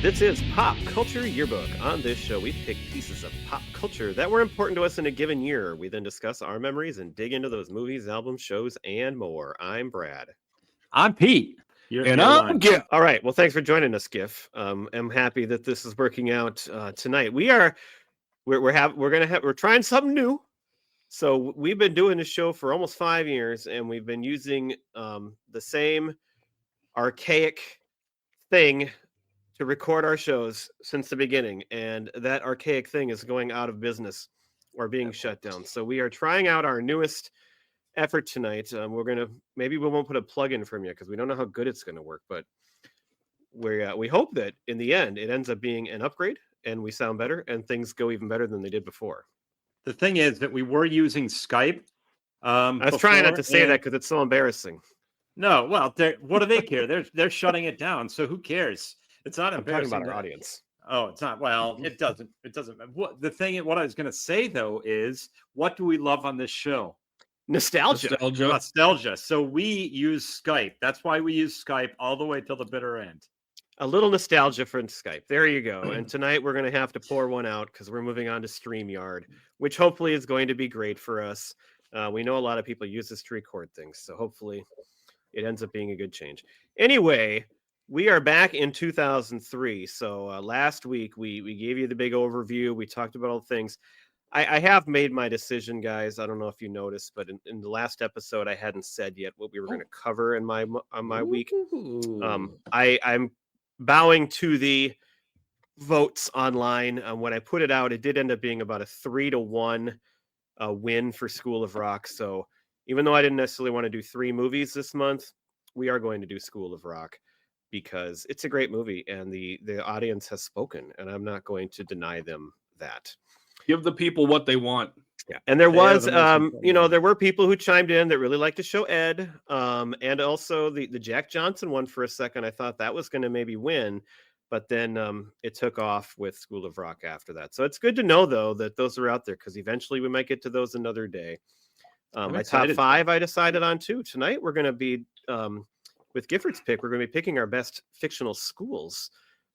This is Pop Culture Yearbook. On this show, we pick pieces of pop culture that were important to us in a given year. We then discuss our memories and dig into those movies, albums, shows, and more. I'm Brad. I'm Pete. And I'm Gif. All right. Well, thanks for joining us, Gif. I'm happy that this is working out tonight. We're trying something new. So we've been doing this show for almost 5 years, and we've been using the same archaic thing to record our shows since the beginning, and that archaic thing is going out of business or being shut down. So we are trying out our newest effort tonight. Maybe we won't put a plug in from you because we don't know how good it's going to work, but we hope that in the end it ends up being an upgrade and we sound better and things go even better than they did before. The thing is that we were using Skype. I was trying not to say that because it's so embarrassing. No, well, what do they care? They're shutting it down, so who cares? It's not embarrassing. I'm talking about our audience. Oh, it's not. Well, it doesn't. What I was going to say though is, what do we love on this show? Nostalgia. So we use Skype. That's why we use Skype all the way till the bitter end. A little nostalgia for Skype. There you go. And tonight we're going to have to pour one out because we're moving on to StreamYard, which hopefully is going to be great for us. We know a lot of people use this to record things, so hopefully it ends up being a good change. Anyway, we are back in 2003. So last week we gave you the big overview. We talked about all the things. I have made my decision, guys. I don't know if you noticed, but in the last episode, I hadn't said yet what we were going to cover on my week. I'm bowing to the votes online. When I put it out, it did end up being about a 3-1 win for School of Rock. So even though I didn't necessarily want to do 3 movies this month, we are going to do School of Rock because it's a great movie and the audience has spoken, and I'm not going to deny them that. Give the people what they want. Yeah, and there was, there were people who chimed in that really liked to show Ed, and also the Jack Johnson one for a second. I thought that was going to maybe win, but then it took off with School of Rock after that. So it's good to know, though, that those are out there because eventually we might get to those another day. My top 5 I decided on too. Tonight we're going to be, with Gifford's pick, we're going to be picking our best fictional schools.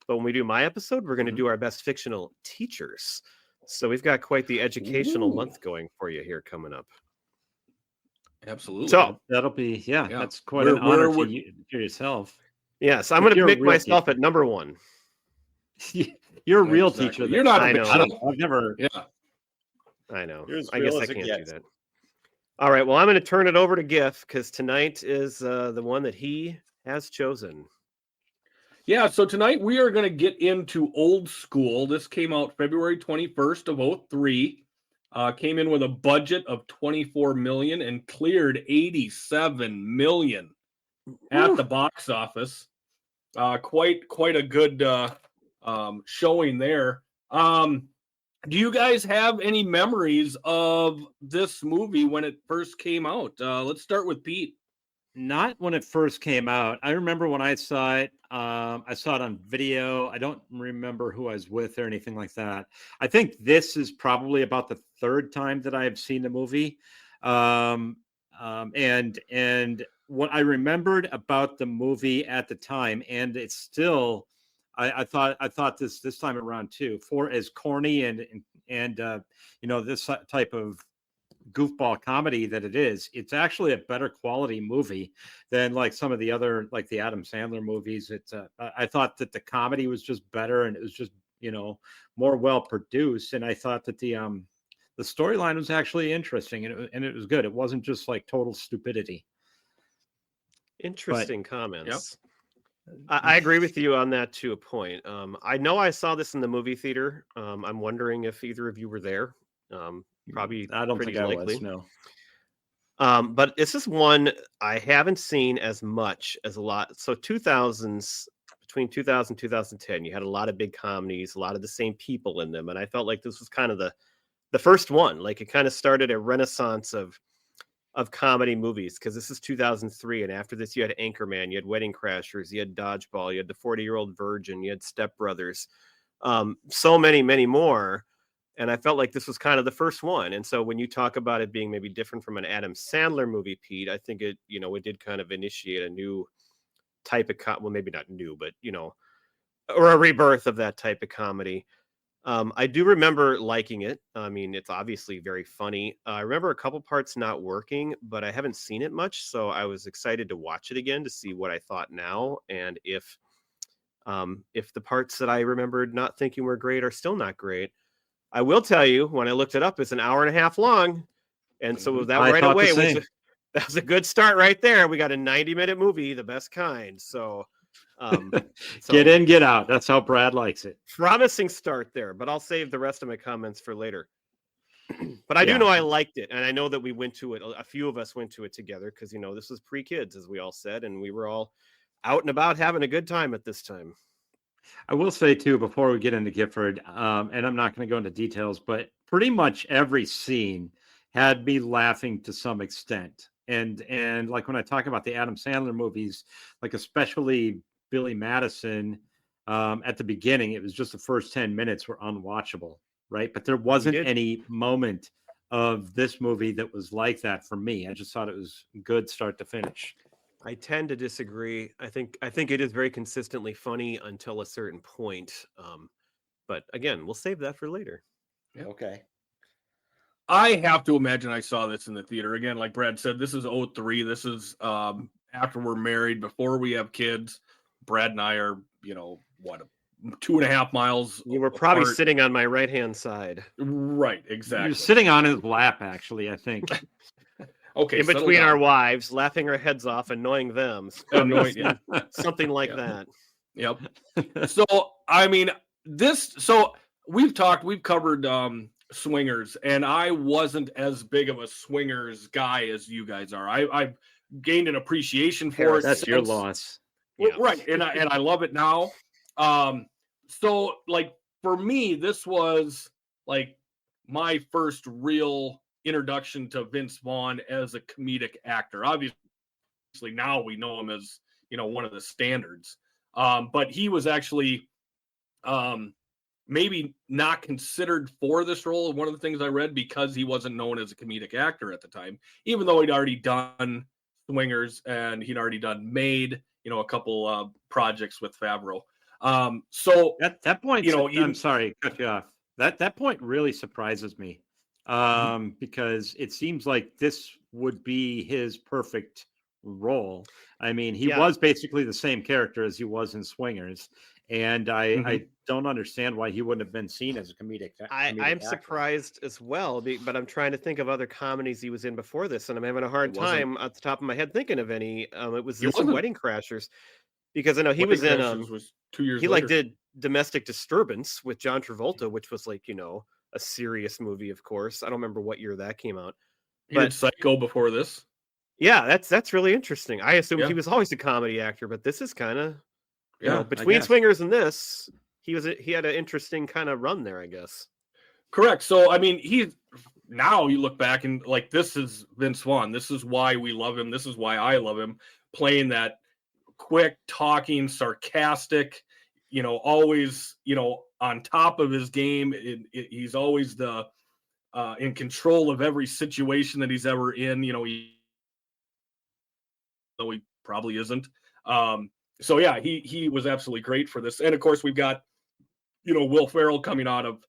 But when we do my episode, we're going to do our best fictional teachers. So we've got quite the educational month going for you here coming up. Absolutely. So that'll be, that's quite an honor to yourself. Yes, I'm going to pick myself teacher. At number 1. You're a real teacher. You're not. I know. I've never. Yeah. I know. I guess I can't do that. All right. Well, I'm going to turn it over to Giff because tonight is the one that he has chosen. Yeah, so tonight we are going to get into Old School. This came out February 21st of 2003. Came in with a budget of $24 million and cleared $87 million at the box office. Quite a good showing there. Do you guys have any memories of this movie when it first came out? Let's start with Pete. Not when it first came out. I remember when I saw it. I saw it on video. I don't remember who I was with or anything like that. I think this is probably about the 3rd time that I have seen the movie. And what I remembered about the movie at the time, and it's still, I thought this time around too, for as corny and this type of goofball comedy that it is, it's actually a better quality movie than like some of the other, like the Adam Sandler movies. It's I thought that the comedy was just better and it was just more well produced, and I thought that the storyline was actually interesting and it was good. It wasn't just like total stupidity. Interesting comments. Yep. I agree with you on that to a point. I know I saw this in the movie theater. I'm wondering if either of you were there. Probably, I don't think I was. No. But this is one I haven't seen as much as a lot. So between 2000 and 2010, you had a lot of big comedies, a lot of the same people in them, and I felt like this was kind of the first one. Like it kind of started a renaissance of comedy movies because this is 2003, and after this you had Anchorman, you had Wedding Crashers, you had Dodgeball, you had The 40-Year-Old Virgin, you had Step Brothers, so many more. And I felt like this was kind of the first one. And so when you talk about it being maybe different from an Adam Sandler movie, Pete, I think it did kind of initiate a new type of well, maybe not new, but or a rebirth of that type of comedy. I do remember liking it. I mean, it's obviously very funny. I remember a couple parts not working, but I haven't seen it much, so I was excited to watch it again to see what I thought now, and if the parts that I remembered not thinking were great are still not great. I will tell you, when I looked it up, it's an hour and a half long, and so that I right thought the away same. that was a good start right there. We got a 90-minute movie, the best kind. So, um, Get in, get out. That's how Brad likes it. promising start there, but I'll save the rest of my comments for later. But I do Yeah. know I liked it, and I know that we went to it. A few of us went to it together because this was pre-kids, as we all said, and we were all out and about having a good time at this time. I will say too, before we get into Gifford, and I'm not going to go into details, but pretty much every scene had me laughing to some extent. And like when I talk about the Adam Sandler movies, like especially Billy Madison, at the beginning, it was just the first 10 minutes were unwatchable, right? But there wasn't did. any moment of this movie that was like that for me. I just thought it was good start to finish. I tend to disagree. I think it is very consistently funny until a certain point. But again, we'll save that for later. Okay. I have to imagine I saw this in the theater again. Like Brad said, this is 03. This is after we're married, before we have kids. Brad and I are, 2.5 miles. You were probably apart. sitting on my right hand side, Right, He exactly. was sitting on his lap, actually, I think. Okay, in settle between our down. wives, laughing our heads off, annoying them. Annoying, yeah. Something like Yeah. that. Yep. So I mean, so we've covered swingers, and I wasn't as big of a swingers guy as you guys are. I've gained an appreciation for it. That's your since- loss. Yeah. Right, and I love it now. So like for me, this was like my first real introduction to Vince Vaughn as a comedic actor. Obviously, now we know him as one of the standards. But he was actually maybe not considered for this role. One of the things I read, because he wasn't known as a comedic actor at the time, even though he'd already done Swingers and he'd already done Made, a couple projects with Favreau. So That point, even- I'm sorry, cut you off. That point really surprises me, because it seems like this would be his perfect role. I mean, he Yeah. was basically the same character as he was in Swingers, and I don't understand why he wouldn't have been seen as a comedic. I'm actor. surprised as well, but I'm trying to think of other comedies he was in before this, and I'm having a hard He wasn't. time at the top of my head thinking of any. It was He this and wasn't. Wedding Crashers, because I know he Wedding was in. Crashers was 2 years He later. did Domestic Disturbance with John Travolta, which was like a serious movie. Of course, I don't remember what year that came out. He did but- Psycho before this. Yeah, that's really interesting. I assumed Yeah. he was always a comedy actor, but this is kind of Yeah, I between guess. Swingers and this, he had an interesting kind of run there, I guess. Correct. So I mean, now you look back and like, this is Vince Vaughn. This is why we love him. This is why I love him, playing that quick talking, sarcastic, always, on top of his game. He's always in control of every situation that he's ever in. Though he probably isn't. So yeah, he was absolutely great for this. And of course, we've got Will Ferrell coming out of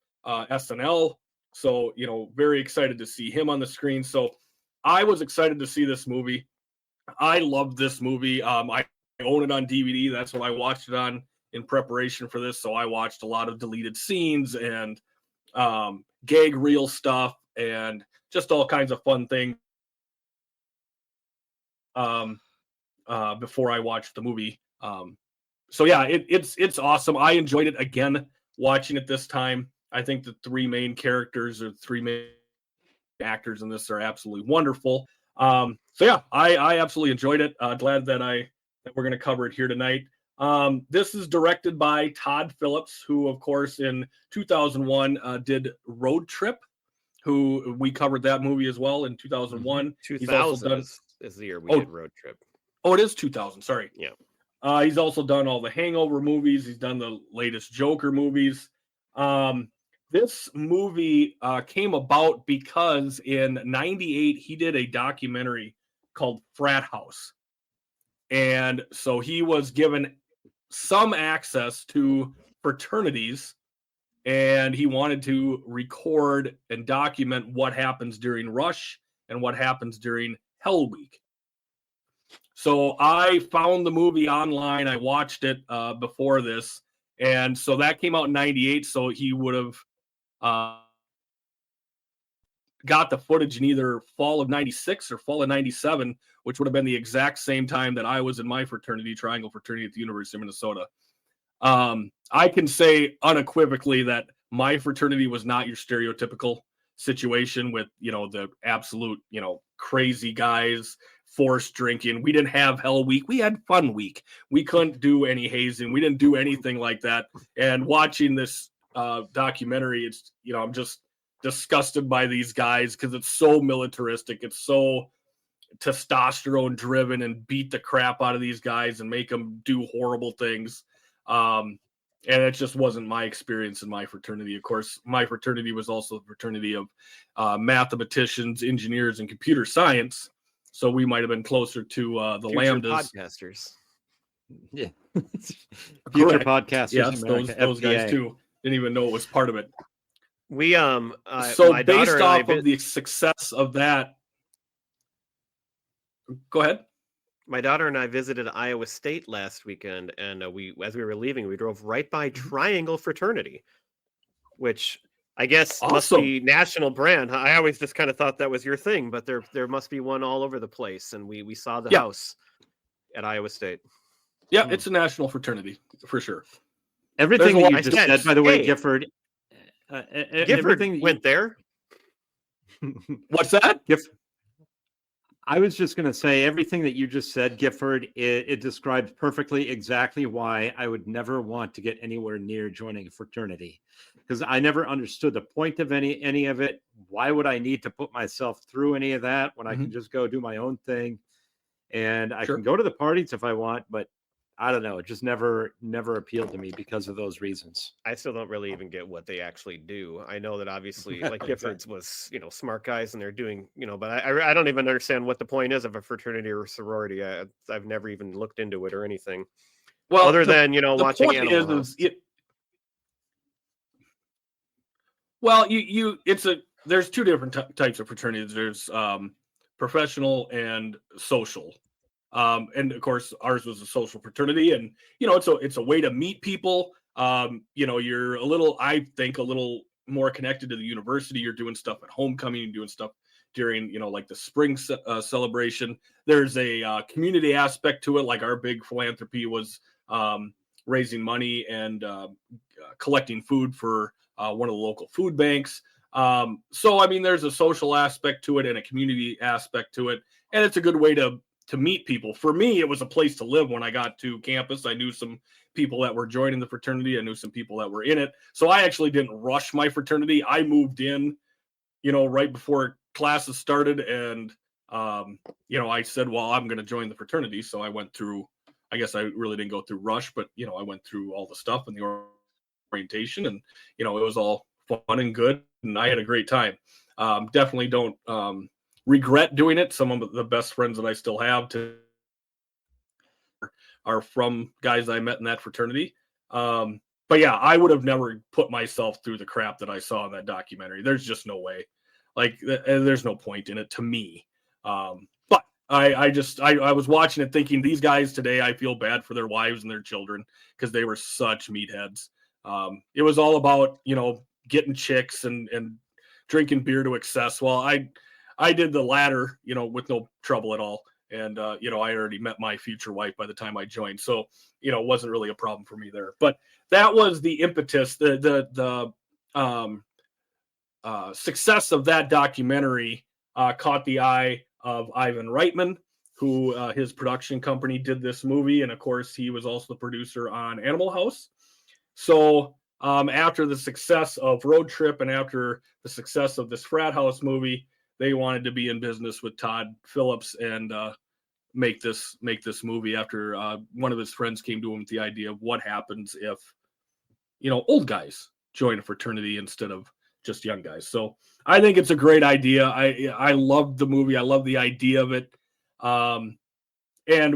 SNL. So very excited to see him on the screen. So I was excited to see this movie. I loved this movie. I own it on DVD. That's what I watched it on in preparation for this. So I watched a lot of deleted scenes and gag reel stuff and just all kinds of fun things before I watched the movie. So yeah, it's awesome. I enjoyed it again watching it this time. I think the three main characters or three main actors in this are absolutely wonderful. So yeah, I absolutely enjoyed it. Glad that we're going to cover it here tonight. This is directed by Todd Phillips, who of course in 2001 did Road Trip, who we covered that movie as well in 2001. 2000 is the year we did Road Trip. Oh, it is 2000. Sorry. Yeah. He's also done all the Hangover movies. He's done the latest Joker movies. This movie came about because in '98 he did a documentary called Frat House, and so he was given some access to fraternities, and he wanted to record and document what happens during Rush and what happens during Hell Week. So I found the movie online. I watched it before this, and so that came out in '98. So he would have got the footage in either fall of '96 or fall of '97, which would have been the exact same time that I was in my fraternity, Triangle Fraternity at the University of Minnesota. I can say unequivocally that my fraternity was not your stereotypical situation with, the absolute, crazy guys, forced drinking. We didn't have Hell Week. We had Fun Week. We couldn't do any hazing. We didn't do anything like that. And watching this documentary, it's, I'm just disgusted by these guys because it's so militaristic. It's so testosterone driven and beat the crap out of these guys and make them do horrible things. And it just wasn't my experience in my fraternity. Of course, my fraternity was also a fraternity of mathematicians, engineers, and computer science. So we might have been closer to the Future Lambdas. podcasters. Yeah. Future Correct. podcasters. Yes, America, those guys FBA. too. Didn't even know it was part of it. We So my based daughter and I off of the success of that, go ahead. my daughter and I visited Iowa State last weekend, and as we were leaving, we drove right by Triangle Fraternity, which I guess must Awesome. be national brand. I always just kind of thought that was your thing, but there must be one all over the place. And we saw the Yeah. house at Iowa State. Yeah, it's a national fraternity for sure. Everything There's a that you lot- just I said, by the way, hey, Gifford. Gifford Everything that went there. What's that? I was just going to say everything that you just said, Gifford. It describes perfectly exactly why I would never want to get anywhere near joining a fraternity, because I never understood the point of any of it. Why would I need to put myself through any of that when I can just go do my own thing? And I Sure. can go to the parties if I want, but I don't know. It just never appealed to me because of those reasons. I still don't really even get what they actually do. I know that obviously, like Gifford's was, smart guys, and they're doing, but I don't even understand what the point is of a fraternity or sorority. I've never even looked into it or anything. Well, other than the watching point Animal House. There's two different types of fraternities. There's professional and social. And of course, ours was a social fraternity, and it's a way to meet people. You're I think a little more connected to the university. You're doing stuff at homecoming, and doing stuff during like the spring celebration. There's a community aspect to it. Like our big philanthropy was raising money and collecting food for one of the local food banks. So I mean, there's a social aspect to it and a community aspect to it, and it's a good way to meet people. For me, it was a place to live when I got to campus. I knew some people that were joining the fraternity. I knew some people that were in it. So I actually didn't rush my fraternity. I moved in, right before classes started. And, I said, well, I'm going to join the fraternity. So I went through, I guess I really didn't go through rush, but, I went through all the stuff and the orientation, and, it was all fun and good. And I had a great time. Definitely don't, regret doing it. Some of the best friends that I still have are from guys I met in that fraternity. But yeah, I would have never put myself through the crap that I saw in that documentary. There's just no way. Like, there's no point in it to me. But I was watching it thinking, these guys today, I feel bad for their wives and their children because they were such meatheads. It was all about, getting chicks and drinking beer to excess. Well, I did the latter, with no trouble at all. And, I already met my future wife by the time I joined. So, it wasn't really a problem for me there. But that was the impetus, the success of that documentary caught the eye of Ivan Reitman, who his production company did this movie. And, of course, he was also the producer on Animal House. So after the success of Road Trip and after the success of this frat house movie, they wanted to be in business with Todd Phillips and make this movie after one of his friends came to him with the idea of what happens if, old guys join a fraternity instead of just young guys. So I think it's a great idea. I loved the movie. I love the idea of it. And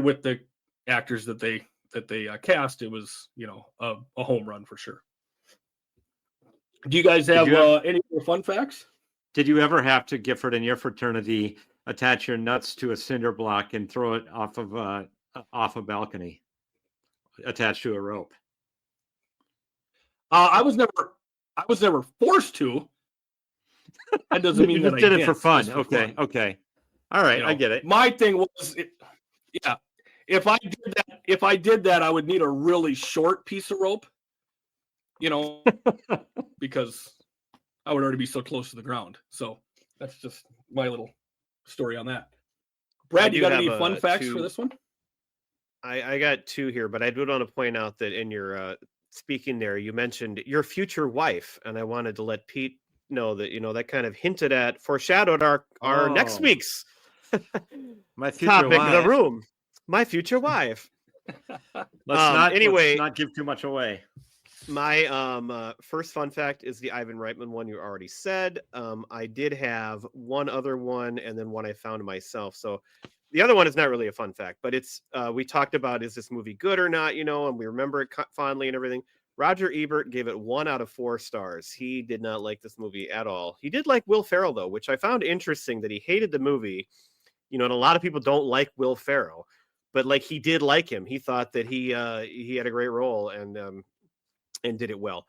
with the actors that they that they cast, it was, a home run for sure. Do you guys have any more fun facts? Did you ever have to, Gifford, in your fraternity, attach your nuts to a cinder block and throw it off a balcony, attached to a rope? I was never forced to. That doesn't mean you that did I it for fun. just Okay. fun. Okay. All right. I get it. My thing was, if I did that, I would need a really short piece of rope, because I would already be so close to the ground. So that's just my little story on that. Brad, you got any fun facts for this one? I got two here, but I do want to point out that in your speaking there, you mentioned your future wife, and I wanted to let Pete know that that kind of foreshadowed our next week's my future topic, wife. The Room. My future wife. Let's not give too much away. My first fun fact is the Ivan Reitman one you already said. I did have one other one, and then one I found myself. So the other one is not really a fun fact, but it's we talked about, is this movie good or not, and we remember it fondly and everything. Roger Ebert gave it 1 out of 4 stars. He did not like this movie at all. He did like Will Ferrell, though, which I found interesting, that he hated the movie. And a lot of people don't like Will Ferrell, but he did like him. He thought that he had a great role and did it well.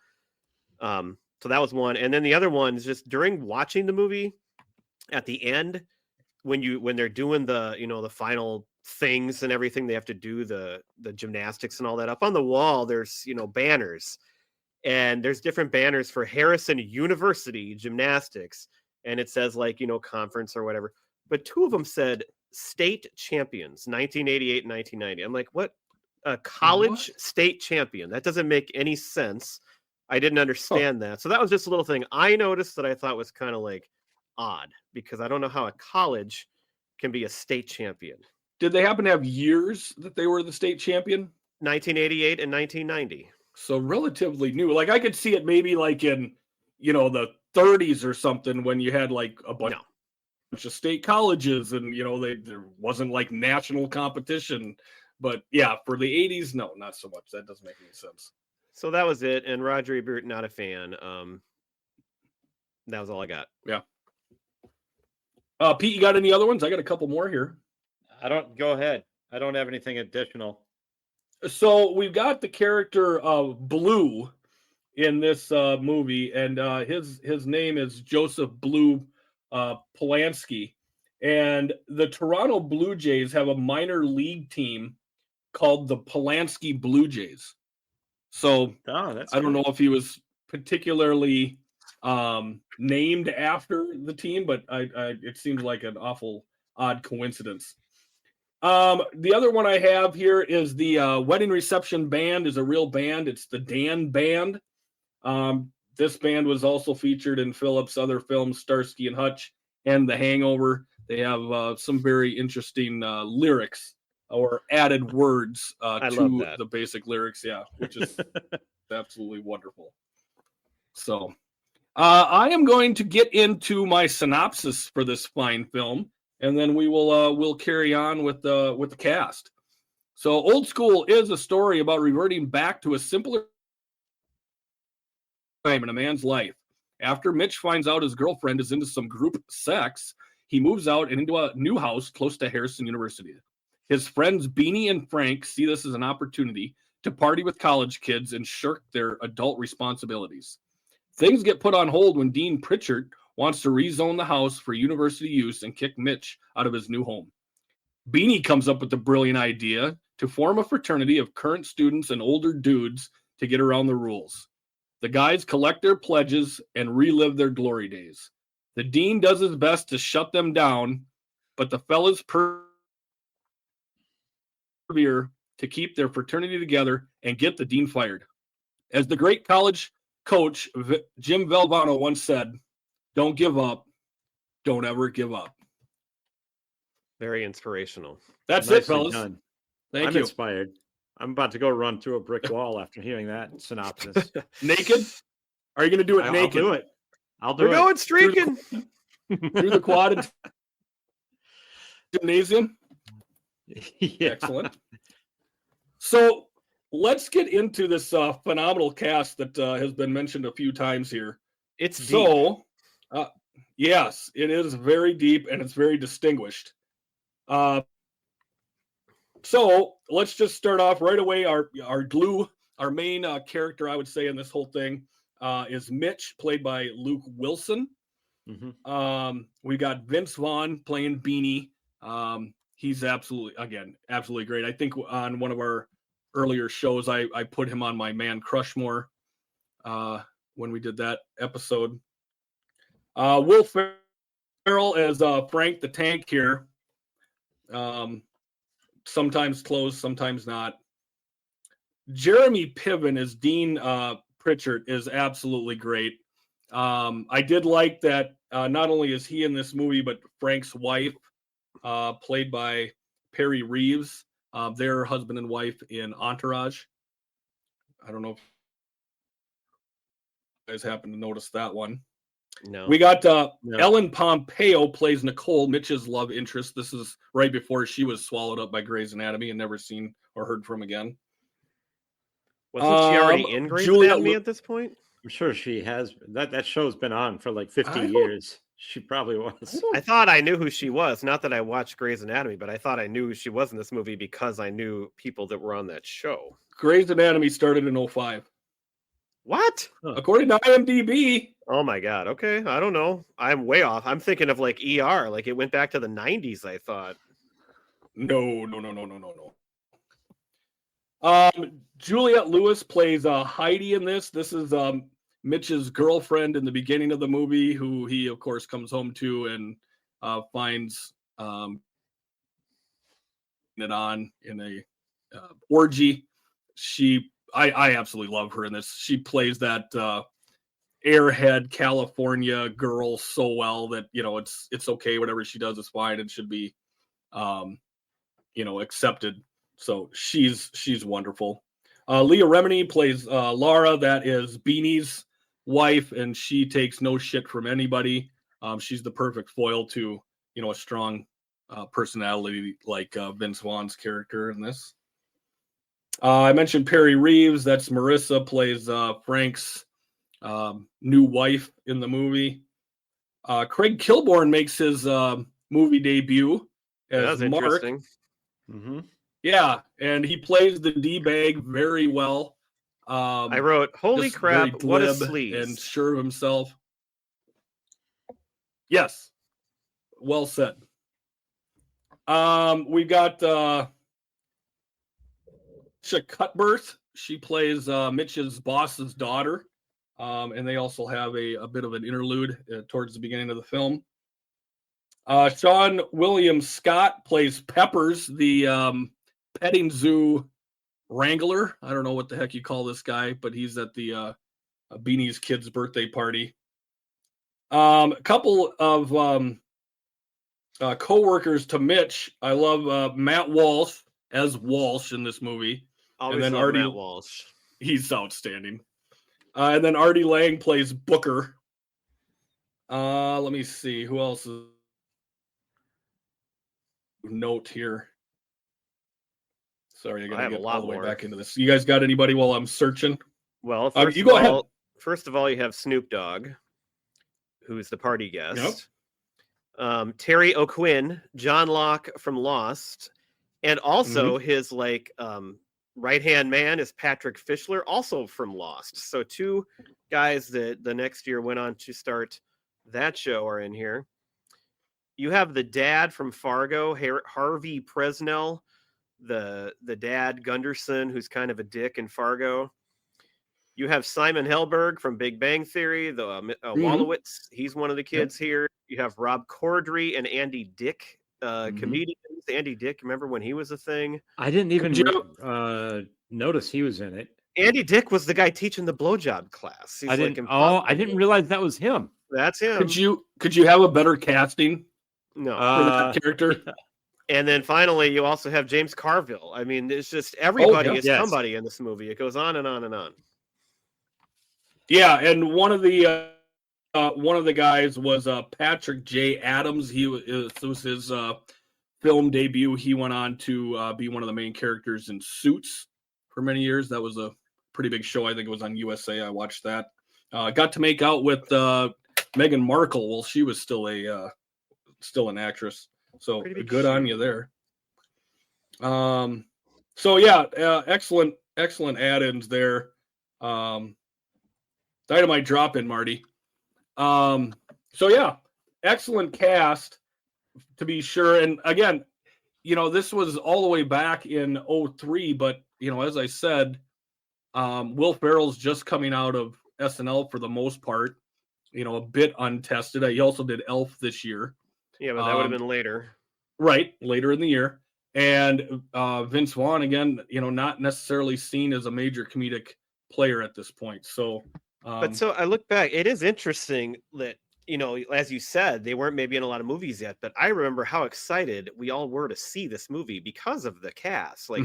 So that was one. And then the other one is just during watching the movie, at the end, when they're doing the the final things and everything, they have to do the gymnastics and all that. Up on the wall, there's banners, and there's different banners for Harrison University gymnastics, and it says conference or whatever. But 2 of them said state champions, 1988 and 1990. I'm like, what? A college state champion? That doesn't make any sense. I didn't understand that. So that was just a little thing I noticed that I thought was kind of odd, because I don't know how a college can be a state champion. Did they happen to have years that they were the state champion? 1988 and 1990. So relatively new. I could see it maybe in, the 30s or something, when you had a bunch of state colleges, and there wasn't national competition. But yeah, for the 80s, no, not so much. That doesn't make any sense. So that was it. And Roger Ebert, not a fan. That was all I got. Yeah. Pete, you got any other ones? I got a couple more here. Go ahead. I don't have anything additional. So we've got the character of Blue in this movie, and his name is Joseph Blue Polanski. And the Toronto Blue Jays have a minor league team called the Polanski Blue Jays. So I don't know if he was particularly named after the team, but it seems like an awful odd coincidence. The other one I have here is the Wedding Reception Band is a real band. It's the Dan Band. This band was also featured in Phillips' other films, Starsky and Hutch and The Hangover. They have some very interesting lyrics or added words to the basic lyrics. Yeah, which is absolutely wonderful. So I am going to get into my synopsis for this fine film, and then we'll carry on with the cast. So Old School is a story about reverting back to a simpler time in a man's life. After Mitch finds out his girlfriend is into some group sex, he moves out and into a new house close to Harrison University. His friends Beanie and Frank see this as an opportunity to party with college kids and shirk their adult responsibilities. Things get put on hold when Dean Pritchard wants to rezone the house for university use and kick Mitch out of his new home. Beanie comes up with the brilliant idea to form a fraternity of current students and older dudes to get around the rules. The guys collect their pledges and relive their glory days. The dean does his best to shut them down, but the fellas persevere to keep their fraternity together and get the dean fired. As the great college coach Jim Valvano once said, "Don't give up. Don't ever give up." Very inspirational. That's it, fellas. Done. Thank I'm you. inspired. I'm about to go run through a brick wall after hearing that synopsis. Naked? Are you going to do it naked? I'll do it. I'll do it. We're going streaking through the quad gymnasium. Yeah. Excellent. So let's get into this phenomenal cast that has been mentioned a few times here. It's deep. So, yes, it is very deep and it's very distinguished. So let's just start off right away. Our glue, our main character, I would say, in this whole thing is Mitch, played by Luke Wilson. Mm-hmm. We got Vince Vaughn playing Beanie. He's absolutely great. I think on one of our earlier shows, I put him on my Man Crushmore when we did that episode. Will Ferrell as Frank the Tank here. Sometimes close, sometimes not. Jeremy Piven as Dean Pritchard is absolutely great. I did like that not only is he in this movie, but Frank's wife, played by Perry Reeves, their husband and wife in Entourage. I don't know if you guys happen to notice that one. No. We got Ellen Pompeo plays Nicole, Mitch's love interest. This is right before she was swallowed up by Grey's Anatomy and never seen or heard from again. Wasn't she already in Grey's Anatomy at this point? I'm sure she has. That show's been on for like 50 years. She probably was. I thought I knew who she was. Not that I watched Grey's Anatomy, but I thought I knew who she was in this movie because I knew people that were on that show. Grey's Anatomy started in 2005. What? According to IMDb. Oh my God. Okay. I don't know. I'm way off. I'm thinking of like ER. Like it went back to the 90s, I thought. No. Juliette Lewis plays Heidi in this. This is Mitch's girlfriend in the beginning of the movie, who he, of course, comes home to and finds it on in a orgy. I absolutely love her in this. She plays that airhead California girl so well that, you know, it's okay. Whatever she does is fine and should be, accepted. So she's wonderful. Leah Remini plays Laura. That is Beanie's wife, and she takes no shit from anybody. She's the perfect foil to, a strong personality like Vince Vaughn's character in this. I mentioned Perry Reeves. That's Marissa, plays Frank's new wife in the movie. Craig Kilborn makes his movie debut as Mark. Interesting. Mm-hmm. Yeah, and he plays the D-bag very well. I wrote, holy crap, what a sleaze. And sure of himself. Yes. Well said. We got Cuthbert. She plays Mitch's boss's daughter. And they also have a bit of an interlude towards the beginning of the film. Sean William Scott plays Peppers, the petting zoo wrangler. I don't know what the heck you call this guy, but he's at the Beanie's kid's birthday party. A couple of co-workers to Mitch. I love Matt Walsh as Walsh in this movie. Always and then Artie Matt Walsh. He's outstanding. And then Artie Lang plays Booker. Let me see who else is note here. Sorry, I gotta get all the way back into this. You guys got anybody while I'm searching? Well, you go ahead. First of all, you have Snoop Dogg, who's the party guest. Yep. Terry O'Quinn, John Locke from Lost, and also his right-hand man is Patrick Fischler, also from Lost. So two guys that the next year went on to start that show are in here. You have the dad from Fargo, Harvey Presnell, the dad Gunderson, who's kind of a dick in Fargo. You have Simon Helberg from Big Bang Theory, the Wolowitz. He's one of the kids here. You have Rob Corddry and Andy Dick, comedians. Andy Dick, remember when he was a thing? I didn't even notice he was in it. Andy Dick was the guy teaching the blowjob class. I didn't realize that was him. That's him. Could you have a better casting? No, for that character. And then finally, you also have James Carville. I mean, it's just everybody is somebody in this movie. It goes on and on and on. Yeah, and one of the guys was Patrick J. Adams. It was his film debut. He went on to be one of the main characters in Suits for many years. That was a pretty big show. I think it was on USA. I watched that. Got to make out with Meghan Markle while she was still an actress. So good on you there. So yeah, excellent add-ins there. Dynamite drop in, Marty. So yeah, excellent cast to be sure. And again, this was all the way back in 2003, but as I said, Will Ferrell's just coming out of SNL for the most part, a bit untested. He also did Elf this year. Yeah, but that would have been later. Right, later in the year. And Vince Vaughn, again, not necessarily seen as a major comedic player at this point. So, but so I look back, it is interesting that, as you said, they weren't maybe in a lot of movies yet, but I remember how excited we all were to see this movie because of the cast. Like,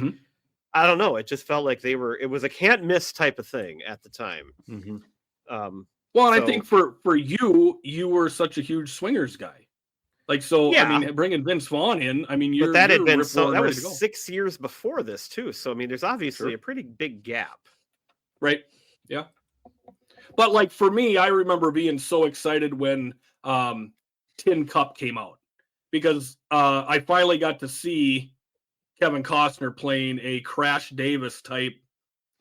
I don't know, it just felt like it was a can't miss type of thing at the time. Well, and I think for you were such a huge Swingers guy. Like, so, yeah. I mean, bringing Vince Vaughn in, I mean, but that had been that was 6 years before this too. So, I mean, there's obviously a pretty big gap. Right. Yeah. But like for me, I remember being so excited when Tin Cup came out because I finally got to see Kevin Costner playing a Crash Davis type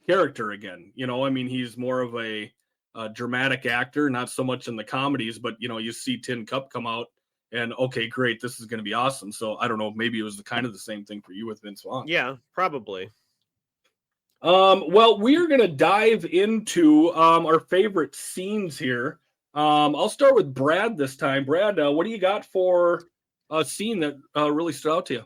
character again. I mean, he's more of a dramatic actor, not so much in the comedies, but you see Tin Cup come out and okay, great, this is going to be awesome. So I don't know, maybe it was the same thing for you with Vince Vaughn. Yeah, probably. Well, we're going to dive into our favorite scenes here. I'll start with Brad this time. Brad, what do you got for a scene that really stood out to you?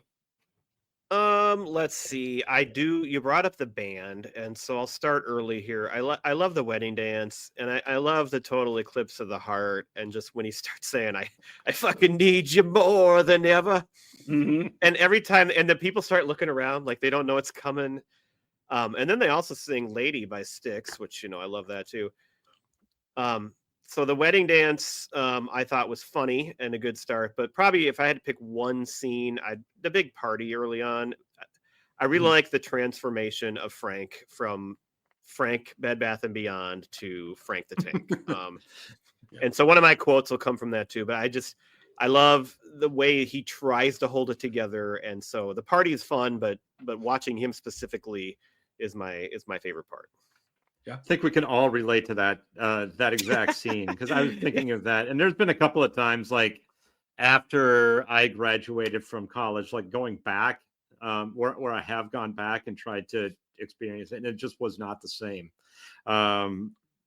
Let's see. You brought up the band, and so I'll start early here. I love the wedding dance, and I love the total eclipse of the heart, and just when he starts saying, I fucking need you more than ever. And every time, and the people start looking around like they don't know it's coming. And then they also sing Lady by Styx, which, I love that too. So the wedding dance, I thought was funny and a good start, but probably if I had to pick one scene, the big party early on, I really like the transformation of Frank from Frank Bed Bath and Beyond to Frank the Tank. And so one of my quotes will come from that too, but I love the way he tries to hold it together. And so the party is fun, but watching him specifically is my favorite part. Yeah, I think we can all relate to that exact scene because I was thinking of that. And there's been a couple of times, like after I graduated from college, like going back, where I have gone back and tried to experience it, and it just was not the same.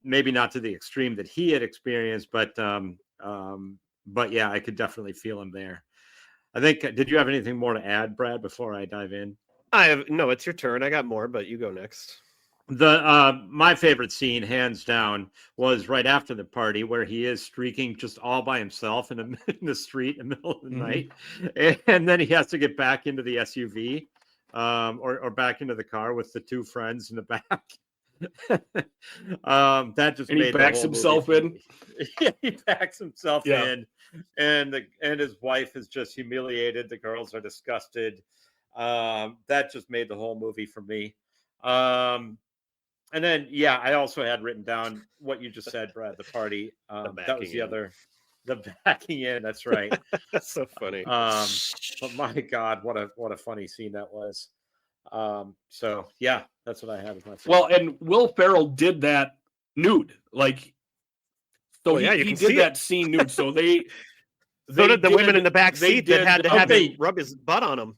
Maybe not to the extreme that he had experienced, but yeah, I could definitely feel him there. I think. Did you have anything more to add, Brad, before I dive in? No, it's your turn. I got more, but you go next. My favorite scene, hands down, was right after the party where he is streaking just all by himself in the street in the middle of the night, and then he has to get back into the SUV, or back into the car with the two friends in the back. That just and he backs himself in. Yeah, he backs himself in, and his wife is just humiliated. The girls are disgusted. That just made the whole movie for me. And then, yeah, I also had written down what you just said, Brad, the party. That was the backing in. That's right. That's so funny. But my God, what a funny scene that was. So yeah, that's what I had as my favorite. Well, and Will Ferrell did that nude. Like, so he did that scene nude. So they did the women in the back seat that had to have him rub his butt on him.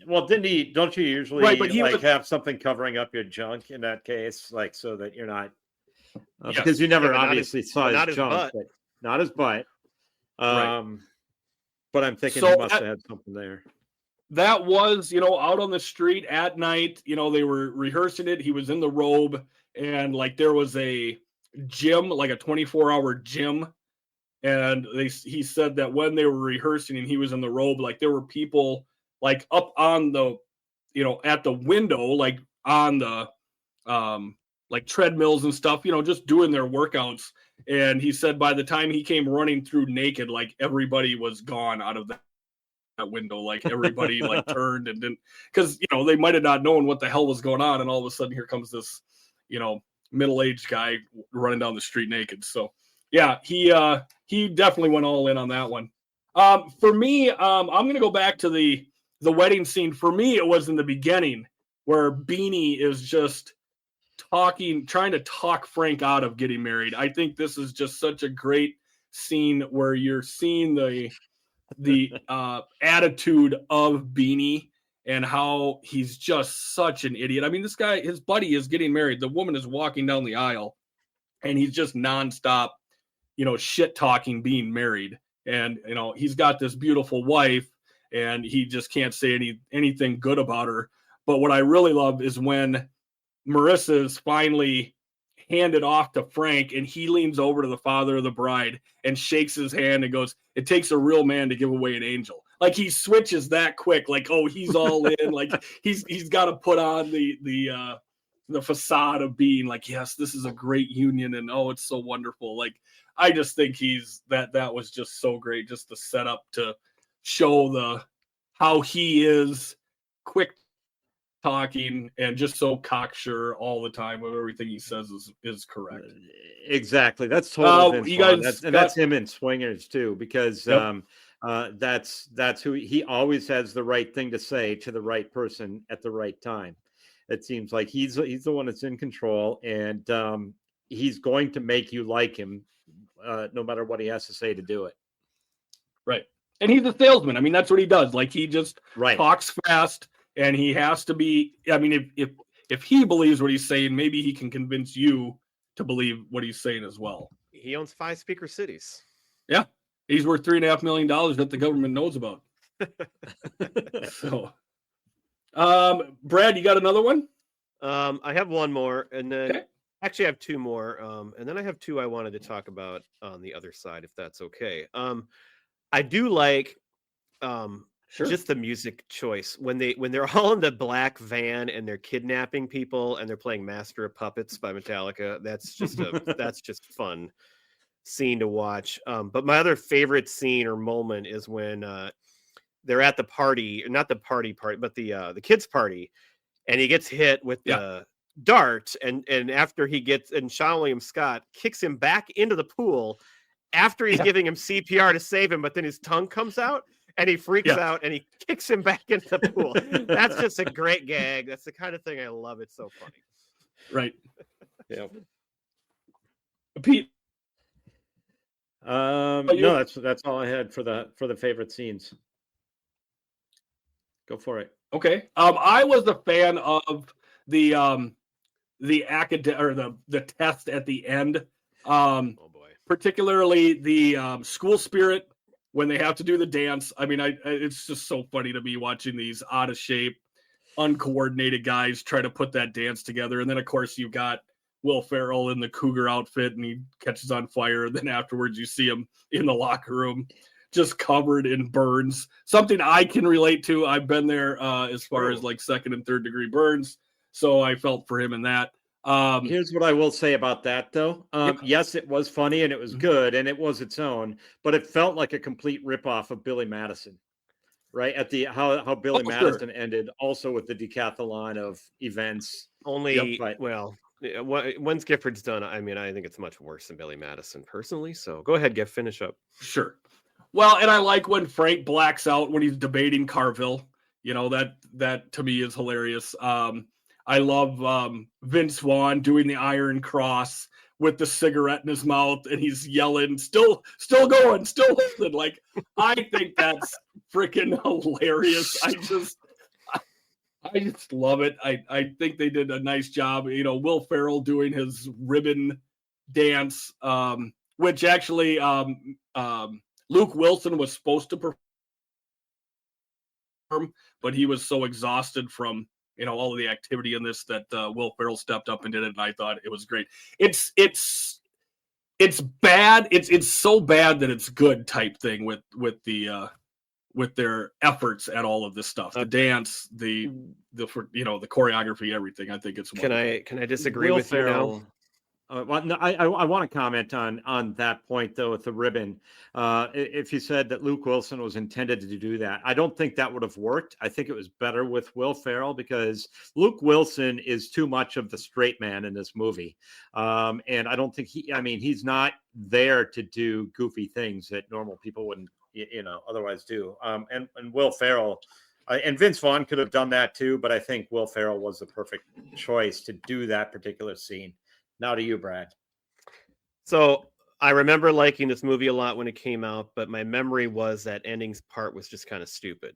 Well, don't you usually have something covering up your junk in that case, like so that you're not because you never obviously saw his junk, but not his butt. But I'm thinking he must have had something there. That was, out on the street at night, they were rehearsing it. He was in the robe and like there was a gym, like a 24-hour gym. And he said that when they were rehearsing and he was in the robe, like there were people like up on the, at the window, like on the, like treadmills and stuff, just doing their workouts. And he said by the time he came running through naked, like everybody was gone out of that window. Like everybody like turned and didn't, because they might have not known what the hell was going on, and all of a sudden here comes this middle-aged guy running down the street naked. So yeah, he definitely went all in on that one. For me, I'm gonna go back to the wedding scene. For me, it was in the beginning where Beanie is just trying to talk Frank out of getting married. I think this is just such a great scene where you're seeing the attitude of Beanie and how he's just such an idiot. I mean, this guy, his buddy is getting married. The woman is walking down the aisle and he's just nonstop, shit talking being married. And, he's got this beautiful wife and he just can't say anything good about her. But what I really love is when Marissa is finally handed off to Frank and he leans over to the father of the bride and shakes his hand and goes, "It takes a real man to give away an angel." Like he switches that quick, like, oh, he's all in, like he's got to put on the facade of being like, yes, this is a great union and oh, it's so wonderful. Like I just think that was just so great, just the setup to show how he is quick talking and just so cocksure all the time with everything he says is correct. Exactly. That's totally you guys that's him in Swingers too, because Yep. That's who he always has the right thing to say to the right person at the right time. It seems like he's the one that's in control, and he's going to make you like him no matter what he has to say to do it. Right. And he's a salesman. I mean, that's what he does. Like he just talks fast. And he has to be. I mean, if he believes what he's saying, maybe he can convince you to believe what he's saying as well. He owns 5 speaker cities. Yeah, he's worth $3.5 million that the government knows about. So, Brad, you got another one? I have one more, and then actually I have two more, and then I have two I wanted to talk about on the other side, if that's okay. I do like. Sure. Just the music choice when they're all in the black van and they're kidnapping people and they're playing Master of Puppets by Metallica. That's just fun scene to watch. But my other favorite scene or moment is when they're at the party, not the party, but the kids' party, and he gets hit with the dart, and after he gets, and Sean William Scott kicks him back into the pool after he's giving him CPR to save him, but then his tongue comes out. And he freaks out and he kicks him back into the pool. That's just a great gag. That's the kind of thing I love. It's so funny. Right. Yeah. Pete. No, that's all I had for the favorite scenes. Go for it. Okay. I was a fan of the academic or the test at the end. Oh boy. Particularly the school spirit. When they have to do the dance, I mean, it's just so funny to me watching these out of shape, uncoordinated guys try to put that dance together. And then, of course, you got Will Ferrell in the cougar outfit and he catches on fire. And then afterwards, you see him in the locker room just covered in burns. Something I can relate to. I've been there as far as like 2nd and 3rd degree burns. So I felt for him in that. Here's what I will say about that, though. Yes, it was funny and it was good and it was its own, but it felt like a complete ripoff of Billy Madison, right? At the how Billy Madison ended, also with the decathlon of events. Only, once Gifford's done, I mean, I think it's much worse than Billy Madison personally. So go ahead, Giff, finish up. Sure. Well, and I like when Frank blacks out when he's debating Carville. That to me is hilarious. I love Vince Vaughn doing the Iron Cross with the cigarette in his mouth, and he's yelling, still going, still holding. Like, I think that's freaking hilarious. I just love it. I think they did a nice job. Will Ferrell doing his ribbon dance, which actually Luke Wilson was supposed to perform, but he was so exhausted from all of the activity in this that Will Ferrell stepped up and did it, and I thought it was great. It's bad. It's so bad that it's good type thing with their efforts at all of this stuff. The dance, the choreography, everything. I think it's wonderful. Can I disagree with you now? Well, no, I want to comment on that point though with the ribbon. If you said that Luke Wilson was intended to do that, I don't think that would have worked. I think it was better with Will Ferrell because Luke Wilson is too much of the straight man in this movie, and I don't think he's not there to do goofy things that normal people wouldn't otherwise do. And Will Ferrell. And Vince Vaughn could have done that too, but I think Will Ferrell was the perfect choice to do that particular scene. Now to you, Brad. So I remember liking this movie a lot when it came out, but my memory was that ending's part was just kind of stupid.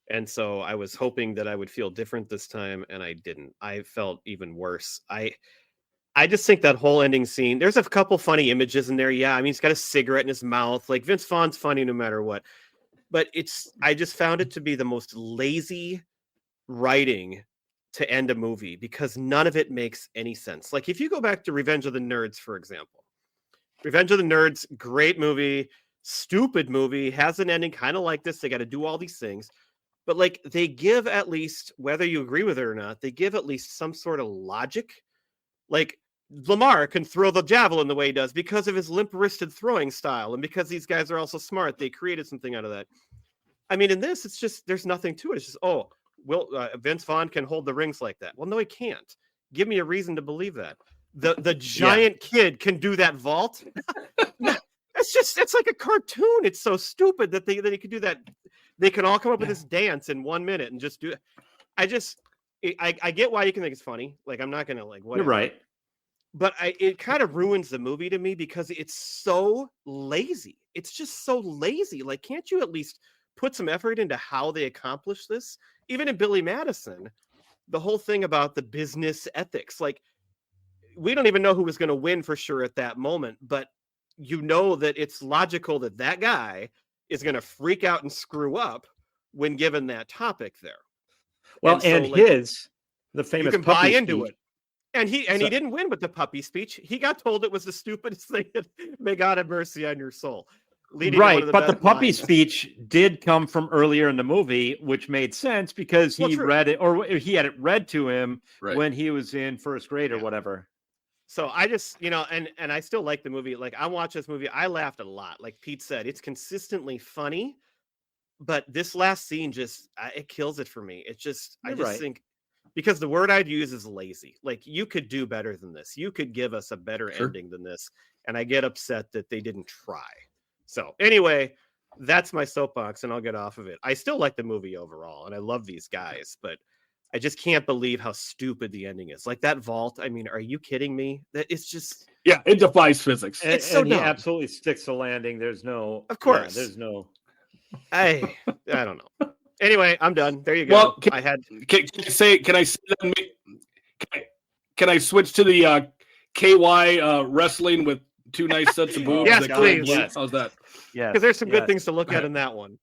And so I was hoping that I would feel different this time, and I didn't. I felt even worse. I just think that whole ending scene, there's a couple funny images in there. Yeah, I mean, he's got a cigarette in his mouth. Like Vince Vaughn's funny no matter what. But I just found it to be the most lazy writing to end a movie because none of it makes any sense. Like if you go back to Revenge of the Nerds, for example, Revenge of the Nerds, great movie, stupid movie, has an ending kind of like this. They got to do all these things, but like they give at least, whether you agree with it or not, they give at least some sort of logic. Like Lamar can throw the javelin the way he does because of his limp-wristed throwing style. And because these guys are also smart, they created something out of that. I mean, in this, it's just, there's nothing to it. It's just, Vince Vaughn can hold the rings like that. Well, no, he can't. Give me a reason to believe that. The giant kid can do that vault. It's like a cartoon. It's so stupid that he could do that. They can all come up with this dance in 1 minute and just do it. I get why you can think it's funny. Like, I'm not going to like, whatever. You're right. But it kind of ruins the movie to me because it's so lazy. It's just so lazy. Like, can't you at least put some effort into how they accomplish this? Even in Billy Madison, the whole thing about the business ethics, like we don't even know who was going to win for sure at that moment, but you know that it's logical that that guy is going to freak out and screw up when given that topic there. Well, and so, the famous you can puppy buy into speech. it. And he didn't win with the puppy speech. He got told it was the stupidest thing. May God have mercy on your soul. Right, but the puppy lines. speech did come from earlier in the movie, which made sense because he read it, or he had it read to him when he was in first grade or whatever. So I just, and I still like the movie. Like I watched this movie, I laughed a lot. Like Pete said, it's consistently funny, but this last scene just it kills it for me. It just, I just think. Because the word I'd use is lazy. Like you could do better than this. You could give us a better ending than this. And I get upset that they didn't try. So anyway, that's my soapbox and I'll get off of it. I still like the movie overall and I love these guys, but I just can't believe how stupid the ending is. Like that vault. I mean, are you kidding me? That it's just. Yeah, it defies physics. It's so dumb. He absolutely sticks the landing. There's no. Of course. There's no. I don't know. Anyway, I'm done. There you go. Well, can I switch to the KY wrestling with two nice sets of boobs? Yes, please. Yes. How's that? Yeah, because there's some good things to look at in that one.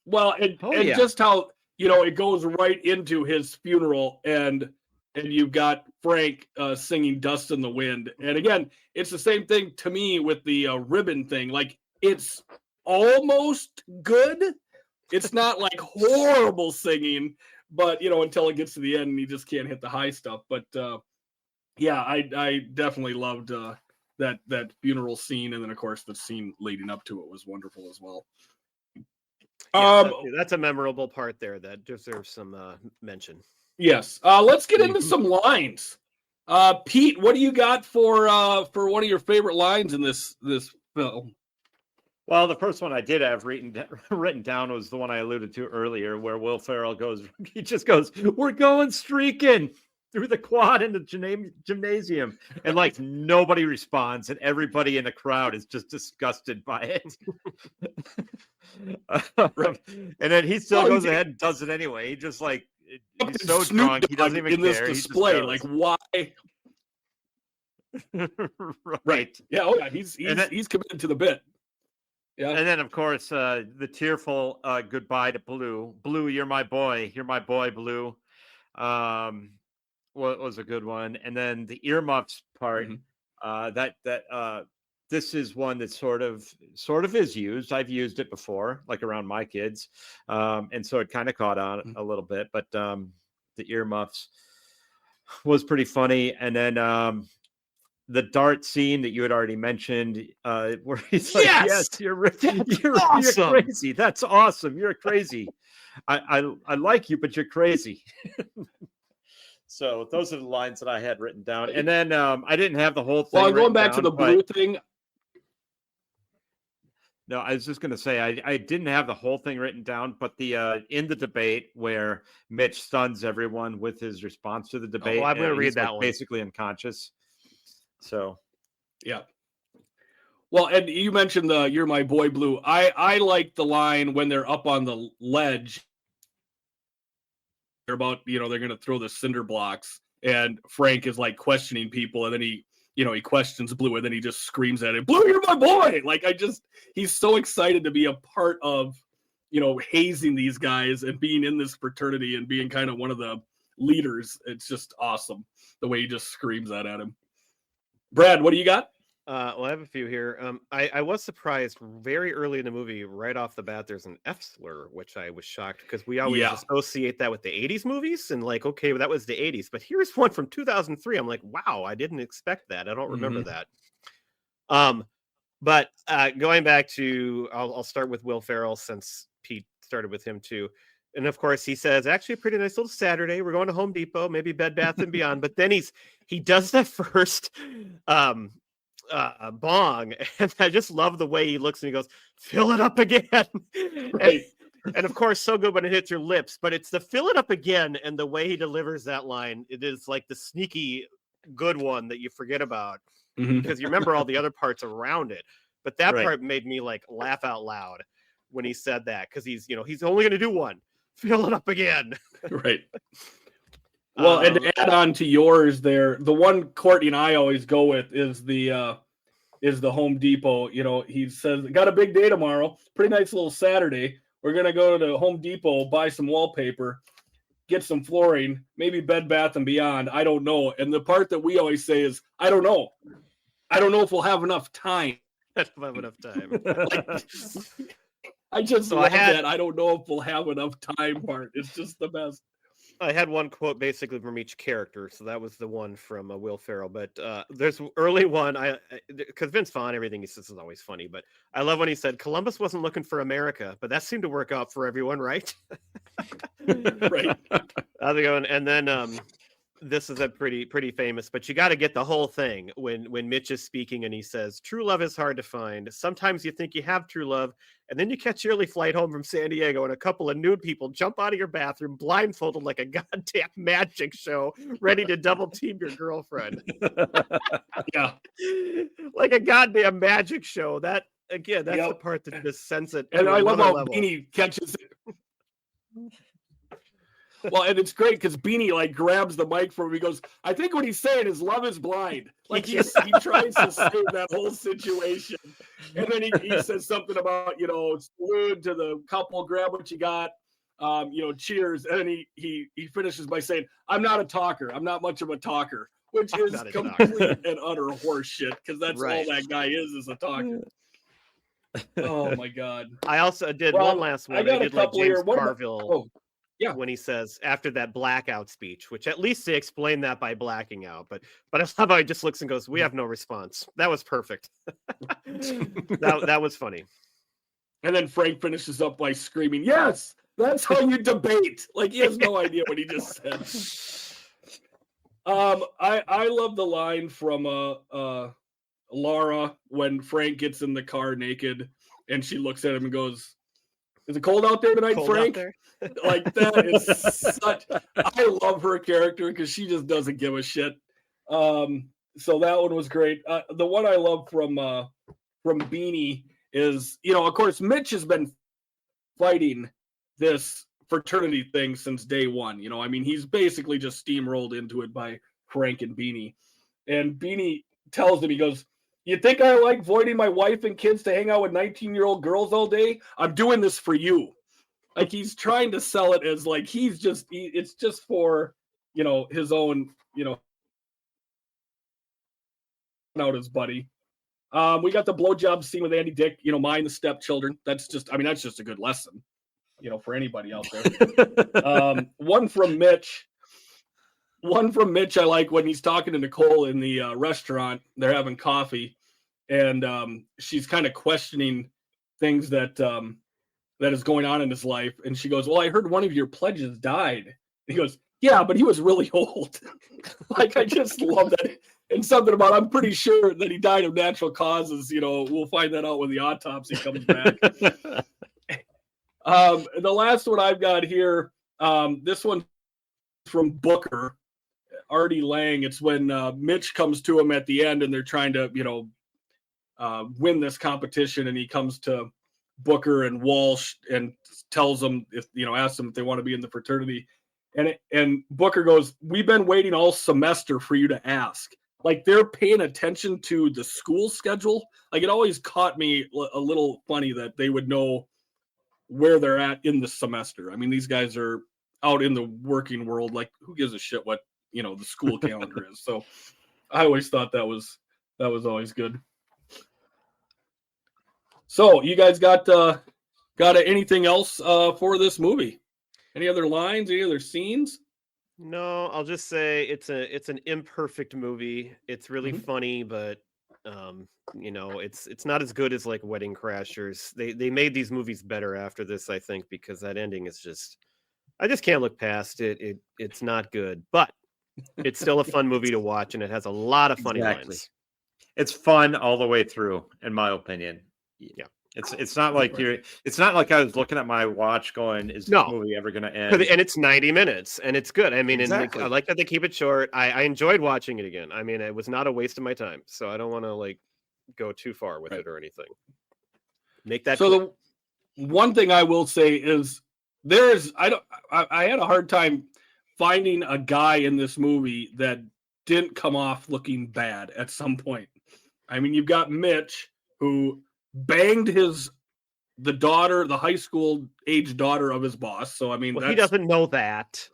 Well, and just how it goes right into his funeral, and you've got Frank singing "Dust in the Wind," and again, it's the same thing to me with the ribbon thing. Like it's almost good. It's not like horrible singing, but until it gets to the end and you just can't hit the high stuff. But I definitely loved that funeral scene, and then of course the scene leading up to it was wonderful as well. That's a memorable part there that deserves some mention. Yes. Let's get into some lines. Pete, what do you got for one of your favorite lines in this film? Well, the first one I did have written down was the one I alluded to earlier, where Will Ferrell he just goes, "We're going streaking through the quad in the gymnasium," and like nobody responds, and everybody in the crowd is just disgusted by it. And then he still goes ahead and does it anyway. He just like he's so drunk, he doesn't even care. This display, like why? Right. Yeah. Oh yeah. He's committed to the bit. Yeah. And then, of course, the tearful goodbye to Blue. Blue, you're my boy. You're my boy, Blue. Was a good one. And then the earmuffs part. This is one that sort of is used. I've used it before, like around my kids, and so it kind of caught on a little bit. But the earmuffs. was pretty funny. And then the dart scene that you had already mentioned, where he's like, "Yes, you're awesome. crazy. That's awesome. You're crazy. I like you, but you're crazy." So those are the lines that I had written down. And then I didn't have the whole thing. Well, going back to the blue but... thing. No, I was just going to say I didn't have the whole thing written down, but the in the debate where Mitch stuns everyone with his response to the debate. I'm going to read that like one. Basically unconscious. So, yeah. Well, and you mentioned the "You're my boy, Blue." I like the line when they're up on the ledge. They're about, they're going to throw the cinder blocks, and Frank is like questioning people, and then he questions Blue, and then he just screams at him, "Blue, you're my boy!" Like, he's so excited to be a part of, hazing these guys and being in this fraternity and being kind of one of the leaders. It's just awesome the way he just screams that at him. Brad, what do you got? Well, I have a few here. I was surprised very early in the movie, right off the bat, there's an F slur, which I was shocked because we always associate that with the 80s movies. And like, okay, well, that was the 80s. But here's one from 2003. I'm like, wow, I didn't expect that. I don't remember that. But going back to, I'll start with Will Ferrell since Pete started with him too. And of course, he says, actually, a pretty nice little Saturday. We're going to Home Depot, maybe Bed Bath and Beyond. But then he does that first bong, and I just love the way he looks and he goes, "Fill it up again." Right. And of course, so good when it hits your lips, but it's the "fill it up again" and the way he delivers that line. It is like the sneaky good one that you forget about because you remember all the other parts around it. But that part made me like laugh out loud when he said that, because he's only going to do one. Fill it up again. Right. Well, and to add on to yours there, the one Courtney and I always go with is the Home Depot. He says, "Got a big day tomorrow. Pretty nice little Saturday. We're going to go to Home Depot, buy some wallpaper, get some flooring, maybe Bed Bath and Beyond. I don't know." And the part that we always say is, "I don't know. I don't know if we'll have enough time." I don't have enough time. I just love that. "I don't know if we'll have enough time" part. It's just the best. I had one quote basically from each character, so that was the one from Will Ferrell. But there's early one, because Vince Vaughn, everything he says is always funny. But I love when he said, "Columbus wasn't looking for America, but that seemed to work out for everyone, right?" Right. How's it going? And then this is a pretty famous, but you got to get the whole thing when Mitch is speaking and he says, "True love is hard to find. Sometimes you think you have true love, and then you catch your early flight home from San Diego and a couple of nude people jump out of your bathroom blindfolded like a goddamn magic show, ready to double team your girlfriend." Yeah. Like a goddamn magic show. That, again, that's the part that just sends it. And I love how Beanie catches it. Well, and it's great because Beanie like grabs the mic from him. He goes, "I think what he's saying is love is blind." Like he tries to save that whole situation. And then he says something about, salute to the couple, grab what you got, cheers. And then he finishes by saying, "I'm not a talker. I'm not much of a talker," which is complete and utter horseshit, because that's all that guy is a talker. Oh my God. I also did one last one. I did like James Carville. Yeah, when he says after that blackout speech, which at least they explain that by blacking out, but I love how he just looks and goes, "We have no response." That was perfect. that was funny. And then Frank finishes up by screaming, "Yes, that's how you debate." Like he has no idea what he just said. I love the line from Laura when Frank gets in the car naked and she looks at him and goes, "Is it cold out there tonight, Frank?" Like, that is such. I love her character because she just doesn't give a shit. So that one was great. The one I love from Beanie is, of course, Mitch has been fighting this fraternity thing since day one. He's basically just steamrolled into it by Frank and Beanie. And Beanie tells him, he goes, "You think I like voiding my wife and kids to hang out with 19-year-old girls all day? I'm doing this for you." Like, he's trying to sell it as like it's just for, his own, out his buddy. We got the blowjob scene with Andy Dick, mind the stepchildren. That's just a good lesson, for anybody out there. One from Mitch. one from Mitch I like when he's talking to Nicole in the restaurant. They're having coffee, and she's kind of questioning things that that is going on in his life. And she goes, "Well, I heard one of your pledges died." He goes, "Yeah, but he was really old." Like, I just love that. And something about, I'm pretty sure that he died of natural causes. We'll find that out when the autopsy comes back. The last one I've got here, this one's from Booker, Artie Lang. It's when Mitch comes to him at the end and they're trying to, win this competition. And he comes to Booker and Walsh and tells them, asks them if they want to be in the fraternity. And Booker goes, "We've been waiting all semester for you to ask." Like, they're paying attention to the school schedule. Like, it always caught me a little funny that they would know where they're at in the semester. I mean, these guys are out in the working world. Like, who gives a shit what, the school calendar is? So I always thought that was always good. So you guys got anything else for this movie? Any other lines? Any other scenes? No, I'll just say it's an imperfect movie. It's really funny, but it's not as good as like Wedding Crashers. They made these movies better after this, I think, because that ending is just, I just can't look past it. It's not good, but it's still a fun movie to watch, and it has a lot of funny lines. It's fun all the way through, in my opinion. Yeah. It's not like it's not like I was looking at my watch going, is this movie ever going to end? And it's 90 minutes and it's good. I mean, Exactly. I like that they keep it short. I enjoyed watching it again. I mean, it was not a waste of my time. So I don't want to like go too far with it or anything. Make that clear. The one thing I will say is I had a hard time finding a guy in this movie that didn't come off looking bad at some point. I mean, you've got Mitch, who banged the high school age daughter of his boss. So, I mean, he doesn't know that.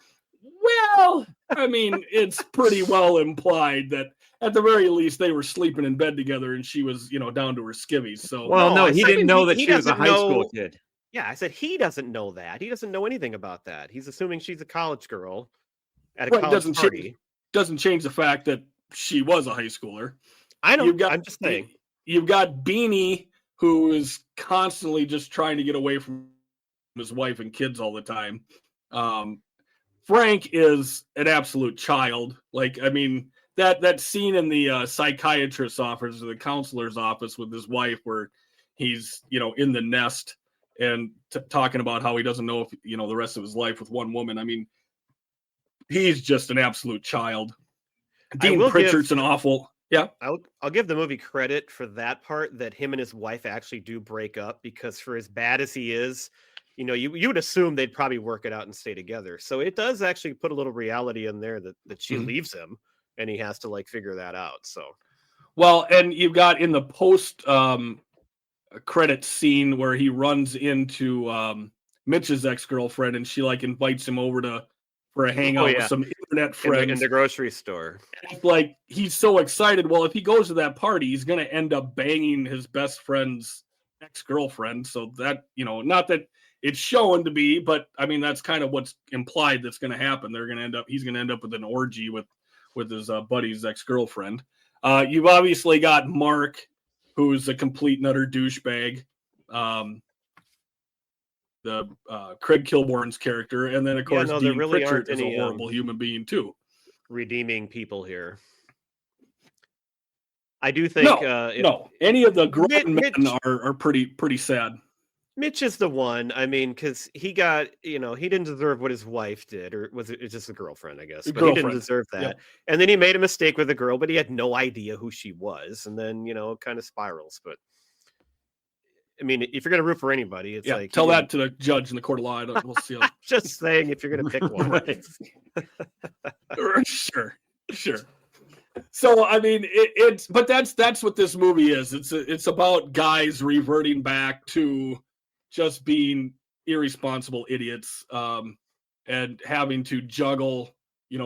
Well, I mean, it's pretty well implied that at the very least they were sleeping in bed together and she was, down to her skivvies. So, well, no, he didn't know that she was a high school kid. Yeah, I said he doesn't know that. He doesn't know anything about that. He's assuming she's a college girl at a college party. Doesn't change the fact that she was a high schooler. I know. I'm just saying. You've got Beanie, who is constantly just trying to get away from his wife and kids all the time. Frank is an absolute child. Like, I mean, that scene in the psychiatrist's office or the counselor's office with his wife where he's, in the nest and talking about how he doesn't know if, the rest of his life with one woman. I mean, he's just an absolute child. Dean Pritchard's an awful... Yeah, I'll give the movie credit for that part, that him and his wife actually do break up, because for as bad as he is, you would assume they'd probably work it out and stay together. So it does actually put a little reality in there that she leaves him and he has to like figure that out. So, well, and you've got in the post credit scene where he runs into Mitch's ex-girlfriend and she like invites him over for a hangout with some internet friends in the grocery store. It's like, he's so excited. Well, if he goes to that party, he's going to end up banging his best friend's ex-girlfriend. So that, not that it's shown to be, but I mean, that's kind of what's implied that's going to happen. He's going to end up with an orgy with his buddy's ex-girlfriend. You've obviously got Mark, who's a complete and utter douchebag. The Craig Kilborn's character, and then of course Dean really Pritchard is a horrible human being too. Redeeming people here. I do think any of the grown men are pretty sad. Mitch is the one. I mean, because he got, he didn't deserve what his wife did, or was it just a girlfriend, I guess, but he didn't deserve that. Yeah. And then he made a mistake with a girl, but he had no idea who she was, and then it kind of spirals. But I mean, if you're going to root for anybody, it's like... Tell that to the judge in the court of law. We'll see. Just saying, if you're going to pick one. Right. Sure. So, I mean, but that's what this movie is. It's about guys reverting back to just being irresponsible idiots and having to juggle,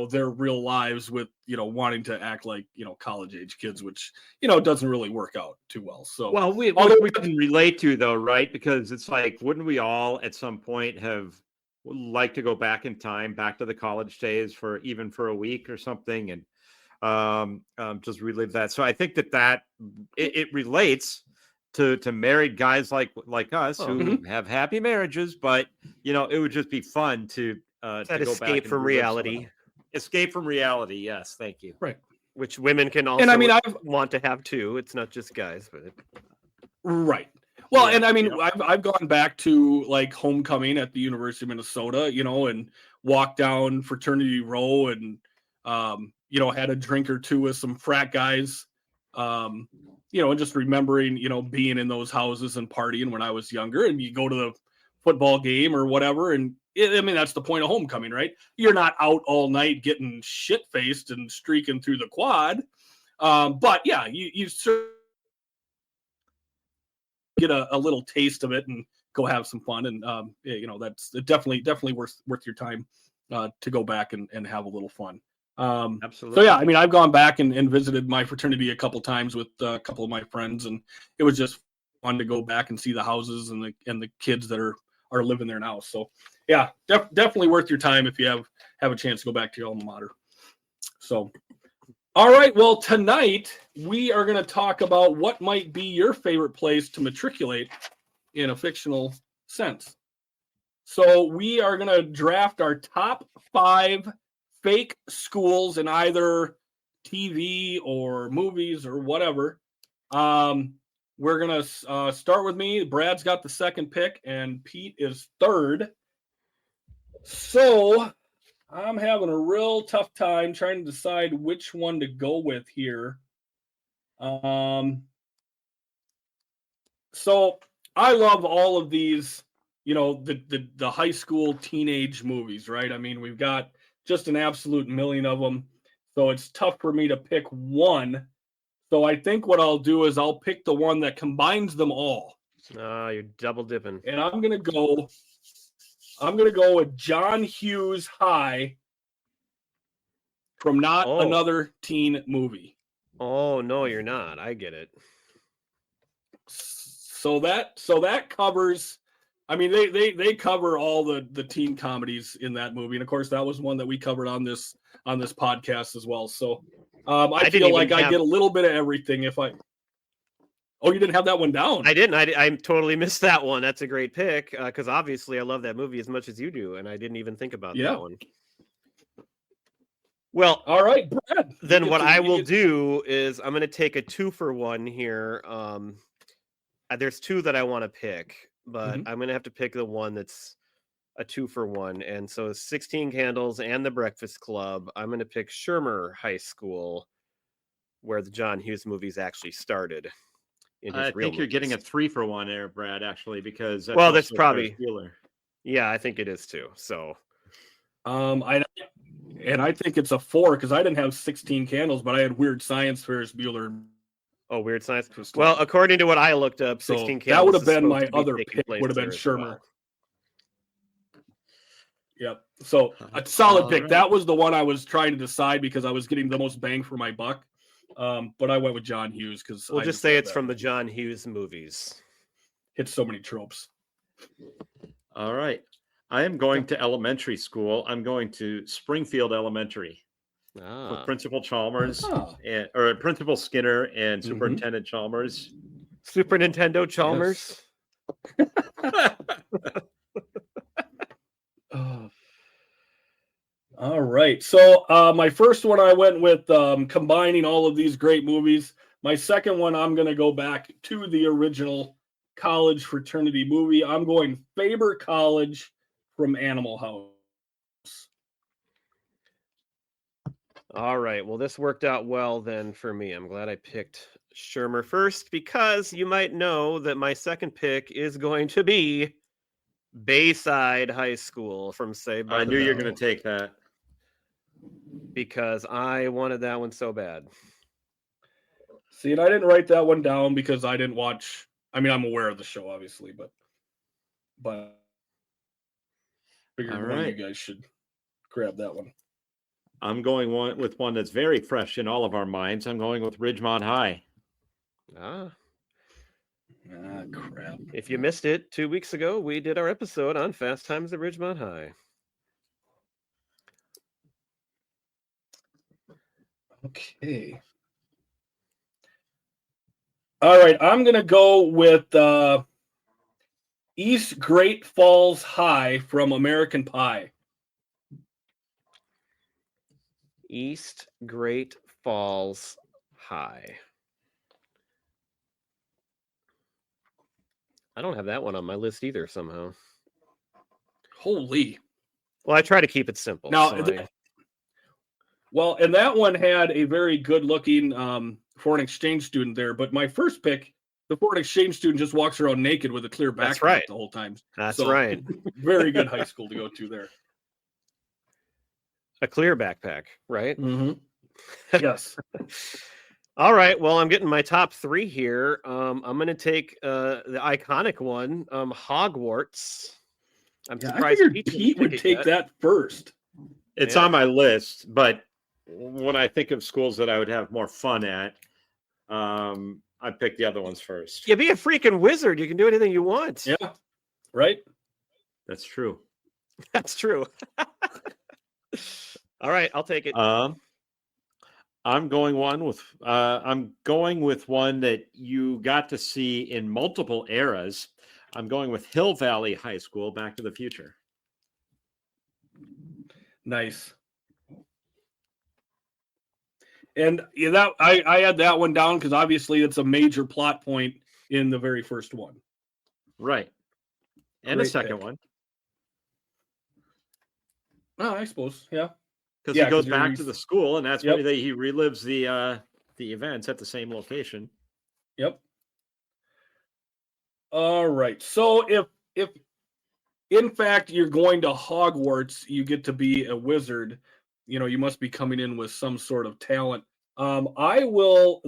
their real lives with, wanting to act like, college age kids, which, doesn't really work out too well. So, well, we can relate to though, right? Because it's like, wouldn't we all at some point have would like to go back in time, back to the college days for a week or something, and just relive that. So I think that it relates to married guys like us who have happy marriages, but it would just be fun to That go back escape and from relive some of reality. that. Escape from reality. Yes, thank you. Right. Which women can also And I mean, I've want to have too. It's not just guys, but right. Well, Yeah, and I mean, yeah. I've gone back to like homecoming at the University of Minnesota, and walked down fraternity row and had a drink or two with some frat guys. And just remembering, being in those houses and partying when I was younger, and you go to the football game or whatever, and I mean that's the point of homecoming, right? You're not out all night getting shit faced and streaking through the quad, but yeah, you get a little taste of it and go have some fun, and that's definitely worth your time to go back and have a little fun. Absolutely. So yeah, I mean, I've gone back and visited my fraternity a couple times with a couple of my friends, and it was just fun to go back and see the houses and the kids that are living there now. So yeah, definitely worth your time if you have a chance to go back to your alma mater. So, all right, well, tonight we are going to talk about what might be your favorite place to matriculate in a fictional sense. So we are going to draft our top 5 fake schools in either TV or movies or whatever. We're going to start with me. Brad's got the second pick, and Pete is third. So I'm having a real tough time trying to decide which one to go with here. So I love all of these, the high school teenage movies, right? I mean, we've got just an absolute million of them. So it's tough for me to pick one. So I think what I'll do is I'll pick the one that combines them all. you're double dipping. And I'm going to go with John Hughes High from Not Another Teen Movie. Oh, no, you're not. I get it. So that covers, I mean, they cover all the teen comedies in that movie. And of course that was one that we covered on this podcast as well. So I feel like I get a little bit of everything if I. Oh, you didn't have that one down? I didn't. I totally missed that one. That's a great pick because obviously I love that movie as much as you do, and I didn't even think about that one. Well, all right, Brad. Then what I will do is I'm going to take a 2-for-1 here. There's 2 that I want to pick, but I'm going to have to pick the one that's a 2-for-1. And so 16 Candles and The Breakfast Club. I'm going to pick Shermer High School, where the John Hughes movies actually started. I think you're getting a 3-for-1 there, Brad, actually, because that's probably. Yeah, I think it is too. So, I think it's a 4 because I didn't have 16 Candles, but I had Weird Science, Ferris Bueller. Oh, Weird Science. Well, according to what I looked up, 16 Candles. That would have been my other pick. Would have been Shermer. Yep. So a solid pick. Right. That was the one I was trying to decide because I was getting the most bang for my buck. But I went with John Hughes because we'll just say it's from the John Hughes movies. Hits so many tropes. All right. I am going to elementary school. I'm going to Springfield Elementary with Principal Chalmers or Principal Skinner and Superintendent Chalmers. Super Nintendo Chalmers. Yes. All right. So my first one I went with combining all of these great movies. My second one, I'm going to go back to the original college fraternity movie. I'm going Faber College from Animal House. All right. Well, this worked out well then for me. I'm glad I picked Shermer first because you might know that my second pick is going to be Bayside High School from Saved by the Bell. I knew you were going to take that. Because I wanted that one so bad. See, and I didn't write that one down because I didn't watch. I mean, I'm aware of the show, obviously, but I figured one of you guys should grab that one. I'm going with one that's very fresh in all of our minds. I'm going with Ridgemont High. Ah, crap. If you missed it, 2 weeks ago, we did our episode on Fast Times at Ridgemont High. Okay. All right, I'm going to go with East Great Falls High from American Pie. East Great Falls High. I don't have that one on my list either somehow. Holy. Well, I try to keep it simple. Now, so well, and that one had a very good-looking foreign exchange student there. But my first pick, the foreign exchange student just walks around naked with a clear backpack That's right. the whole time. That's So, right. Very good high school to go to there. A clear backpack, right? Mm-hmm. Yes. All right. Well, I'm getting my top 3 here. I'm going to take the iconic one, Hogwarts. I'm Yeah, I surprised figured didn't Pete would pick it take yet. that first. It's Yeah. on my list, but when I think of schools that I would have more fun at, I pick the other ones first. Yeah, be a freaking wizard. You can do anything you want. Yeah. Right? That's true. That's true. All right, I'll take it. I'm going with one that you got to see in multiple eras. I'm going with Hill Valley High School, Back to the Future. Nice. And yeah, that I had that one down because obviously it's a major plot point in the very first one. Right. And Great a second pick. one. Oh, I suppose, yeah. Because Yeah, he goes 'cause you're back to the school, and that's Yep. where he relives the events at the same location. Yep. All right. So if in fact you're going to Hogwarts, you get to be a wizard, you must be coming in with some sort of talent. I will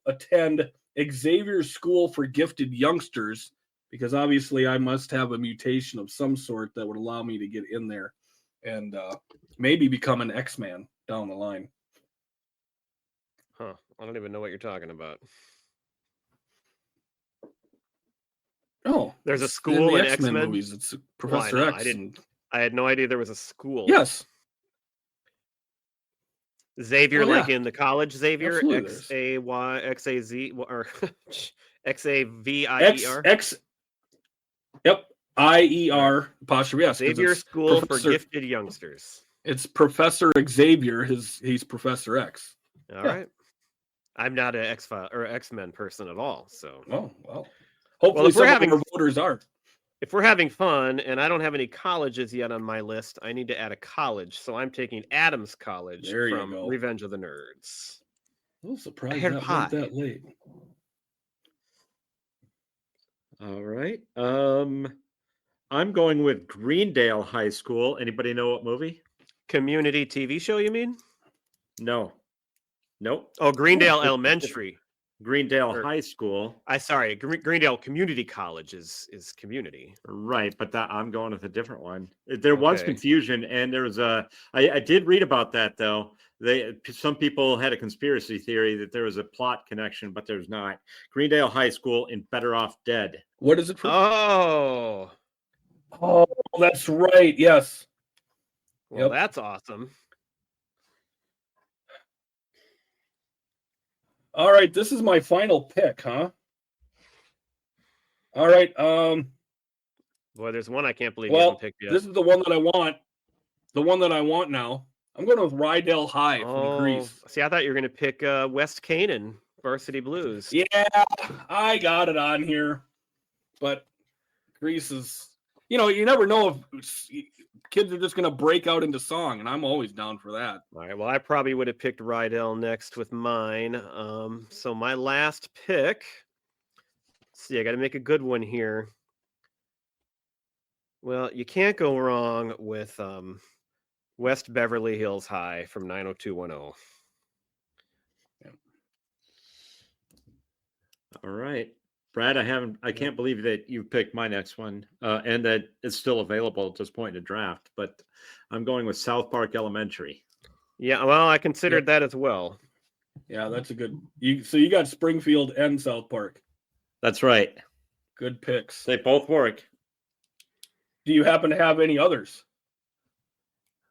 attend Xavier's School for Gifted Youngsters because obviously I must have a mutation of some sort that would allow me to get in there and maybe become an X-Man down the line. Huh. I don't even know what you're talking about. Oh, There's a it's school in in the X-Men X-Men? movies. It's Well, I Professor know, X. I didn't. I had no idea there was a school. Yes. Xavier, Oh, like yeah. in the college Xavier, Absolutely there is. XAY, XAZ, or XAVIER. Yep. IER apostrophe yes. 'Cause Xavier it's School for Professor- Gifted Youngsters. It's Professor Xavier. He's Professor X. All Yeah. right. I'm not an X-File or X-Men person at all, so Oh well. Hopefully, if we're some having- of our voters are. if we're having fun and I don't have any colleges yet on my list, I need to add a college. So I'm taking Adams College There you from go. Revenge of the Nerds. A little surprised Pear that pie. went that late. All right. I'm going with Greendale High School. Anybody know what movie? Community TV show, you mean? No. Nope. Oh, Greendale it's- Elementary. Greendale Or- High School. Greendale Community College is community. Right, but I'm going with a different one. There was Okay. confusion, and there was I did read about that though. Some people had a conspiracy theory that there was a plot connection, but there's not. Greendale High School in Better Off Dead. What is it for? Oh, Oh, that's right. Yes. well, Yep. that's awesome. All right. This is my final pick, huh? All right. Boy, there's one I can't believe you Well, haven't picked yet. this is the one that I want. The one that I want now. I'm going with Rydell High from Greece. See, I thought you were going to pick West Canaan Varsity Blues. Yeah, I got it on here, but Greece is, you never know if kids are just going to break out into song, and I'm always down for that. All right. Well, I probably would have picked Rydell next with mine. So my last pick. Let's see, I got to make a good one here. Well, you can't go wrong with West Beverly Hills High from 90210. All right. Brad, I can't believe that you picked my next one and that it's still available at this point in the draft, but I'm going with South Park Elementary. Yeah, well, I considered that as well. Yeah, that's a good. So you got Springfield and South Park. That's right. Good picks. They both work. Do you happen to have any others?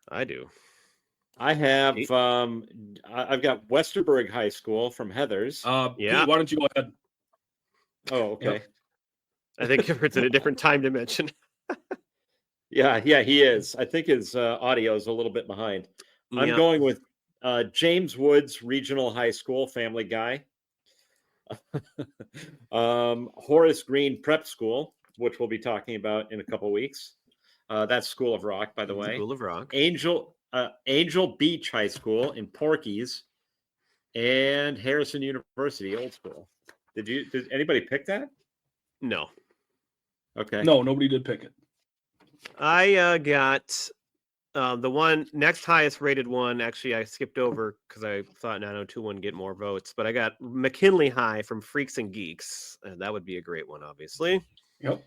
I do. I have I've got Westerberg High School from Heathers. Yeah. Pete, why don't you go ahead? Oh, okay. Yep. I think it's in a different time dimension. Yeah, he is. I think his audio is a little bit behind. I'm Yeah. going with James Woods Regional High School, Family Guy. Horace Green Prep School, which we'll be talking about in a couple weeks. That's School of Rock, by the way. School of Rock. Angel Beach High School in Porky's, and Harrison University Old School. Did anybody pick that? No. Okay. No, nobody did pick it. I got the one next highest rated one. Actually, I skipped over because I thought 9021 get more votes, but I got McKinley High from Freaks and Geeks, and that would be a great one, obviously. Yep.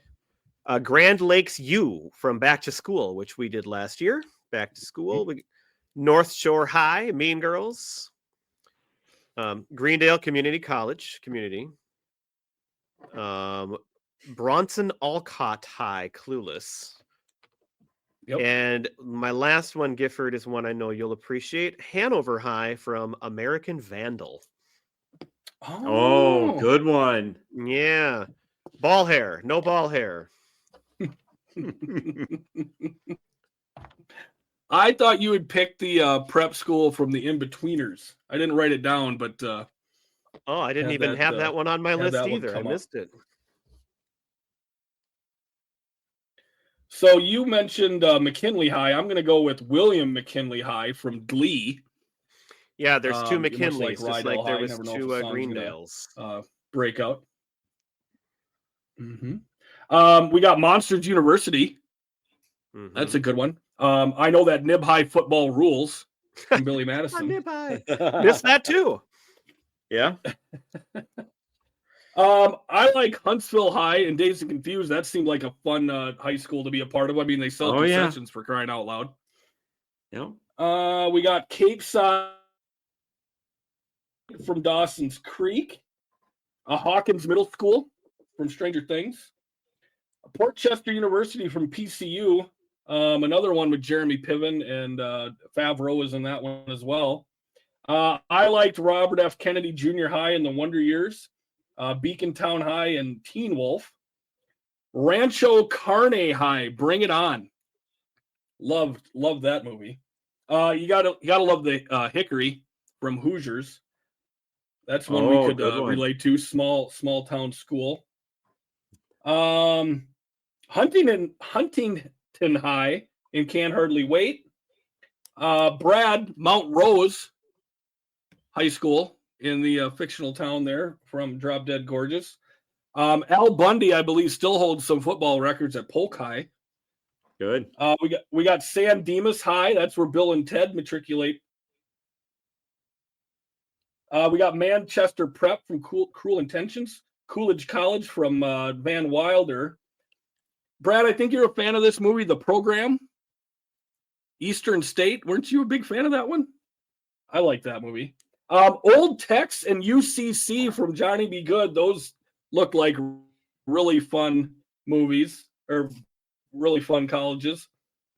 Grand Lakes U from Back to School, which we did last year. Back to School. North Shore High, Mean Girls. Greendale Community College, Community. Bronson Alcott High, Clueless. Yep. And my last one, Gifford, is one I know you'll appreciate. Hanover High from American Vandal. Oh, good one. Yeah. Ball hair. No ball hair. I thought you would pick the prep school from the In-Betweeners. I didn't write it down, but Oh, I didn't Had even that, have that one on my had list that one either. I come up. missed it. so you mentioned McKinley High. I'm going to go with William McKinley High from Glee. Yeah, there's two Much like McKinleys, just Rydell like there High, was never know if two the song's gonna- Greendales. Breakout. We got Monsters University. Mhm. That's a good one. I know that Nib High football rules from Billy Ah, Madison. Nib High. Missed that too. Yeah. I like Huntsville High and Dazed and Confused. That seemed like a fun high school to be a part of. I mean, they sell Oh, yeah. concessions for crying out loud. Yeah. We got Cape Side from Dawson's Creek, Hawkins Middle School from Stranger Things, Port Chester University from PCU, another one with Jeremy Piven and Favreau is in that one as well. I liked Robert F. Kennedy Junior High in the Wonder Years, Beacon Town High and Teen Wolf, Rancho Carne High, Bring It On. Loved that movie. You gotta love the Hickory from Hoosiers. That's one we could good one. relate to. Small town school. Huntington High in Can't Hardly Wait. Brad Mount Rose High School in the fictional town there from Drop Dead Gorgeous. Al Bundy, I believe, still holds some football records at Polk High. Good. We got San Dimas High. That's where Bill and Ted matriculate. We got Manchester Prep from Cruel Intentions. Coolidge College from Van Wilder. Brad, I think you're a fan of this movie, The Program. Eastern State. Weren't you a big fan of that one? I like that movie. Old Tex and UCC from Johnny Be Good. Those look like really fun movies or really fun colleges.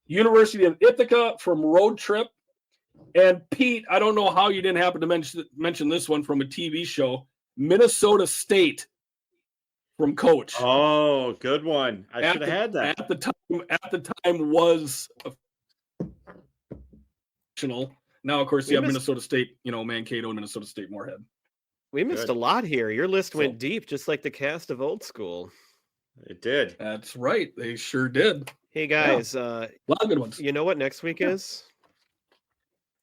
University of Ithaca from Road Trip. And Pete, I don't know how you didn't happen to mention this one from a TV show, Minnesota State from Coach. Oh, good one. I should have had that. At the time was fictional. Now, of course, you have Minnesota State, Mankato and Minnesota State Moorhead. We missed a lot here. Your list went deep, just like the cast of Old School. It did. That's right. They sure did. Hey, guys. A lot of good ones. You know what next week is?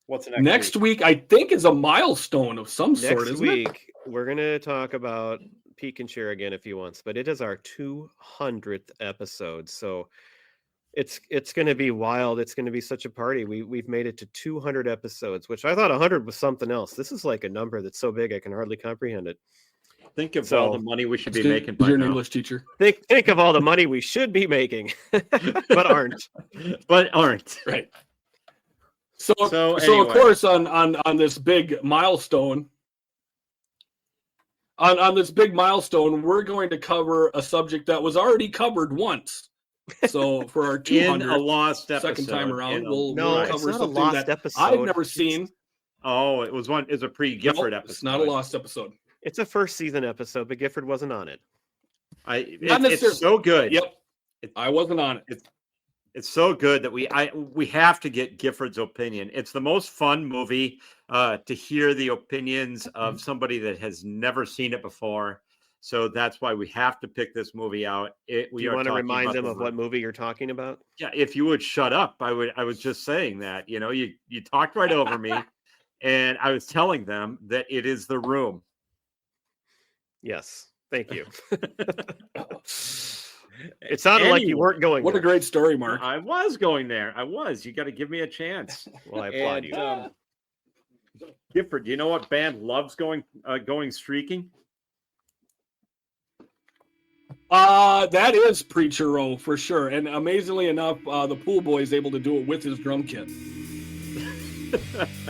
What's next week? I think is a milestone of some sort, Next isn't it? week, we're going to talk about Pete can share again if he wants, but it is our 200th episode. So it's going to be wild. It's going to be such a party. We've made it to 200 episodes, which I thought 100 was something else. This is like a number that's so big I can hardly comprehend it. Think of all the money we should be making. You're an English teacher. Think of all the money we should be making, but aren't. Right. So anyway. of course on this big milestone, on this big milestone, we're going to cover a subject that was already covered once. So for our In a 200th lost episode. second time around, we'll No, cover it's not a something lost that episode. I've never seen. Oh, it was a pre-Gifford episode. It's not a lost episode. It's a first season episode, but Gifford wasn't on it. It's so good. Yep. I wasn't on it. It's so good that we have to get Gifford's opinion. It's the most fun movie to hear the opinions of somebody that has never seen it before. So that's why we have to pick this movie out. Do you want to remind them of what movie you're talking about? Yeah, if you would shut up, I was just saying that. You know, you talked right over me, and I was telling them that it is The Room. Yes, thank you. It sounded like you weren't going. What a great story, Mark. I was going there. I was. You got to give me a chance. Well, I applaud you. Gifford, do you know what band loves going streaking? That is Preacher Row for sure. And amazingly enough, the Pool Boy is able to do it with his drum kit.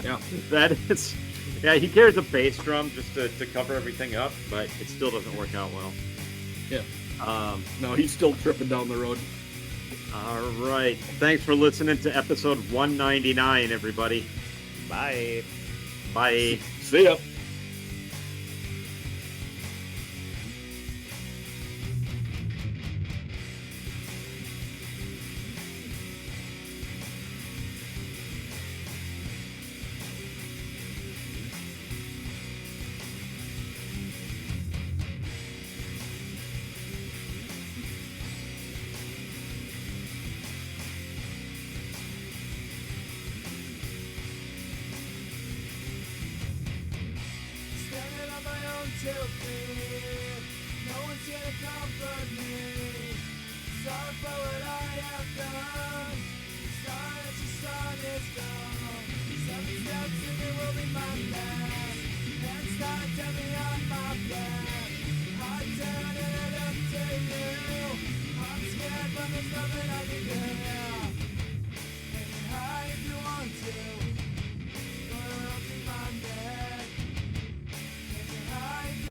Yeah. That is. Yeah, he carries a bass drum just to cover everything up, but it still doesn't work out well. Yeah. No, he's still tripping down the road. All right. Thanks for listening to episode 199, everybody. Bye. Bye. See ya. I'm scared, but there's nothing I can do.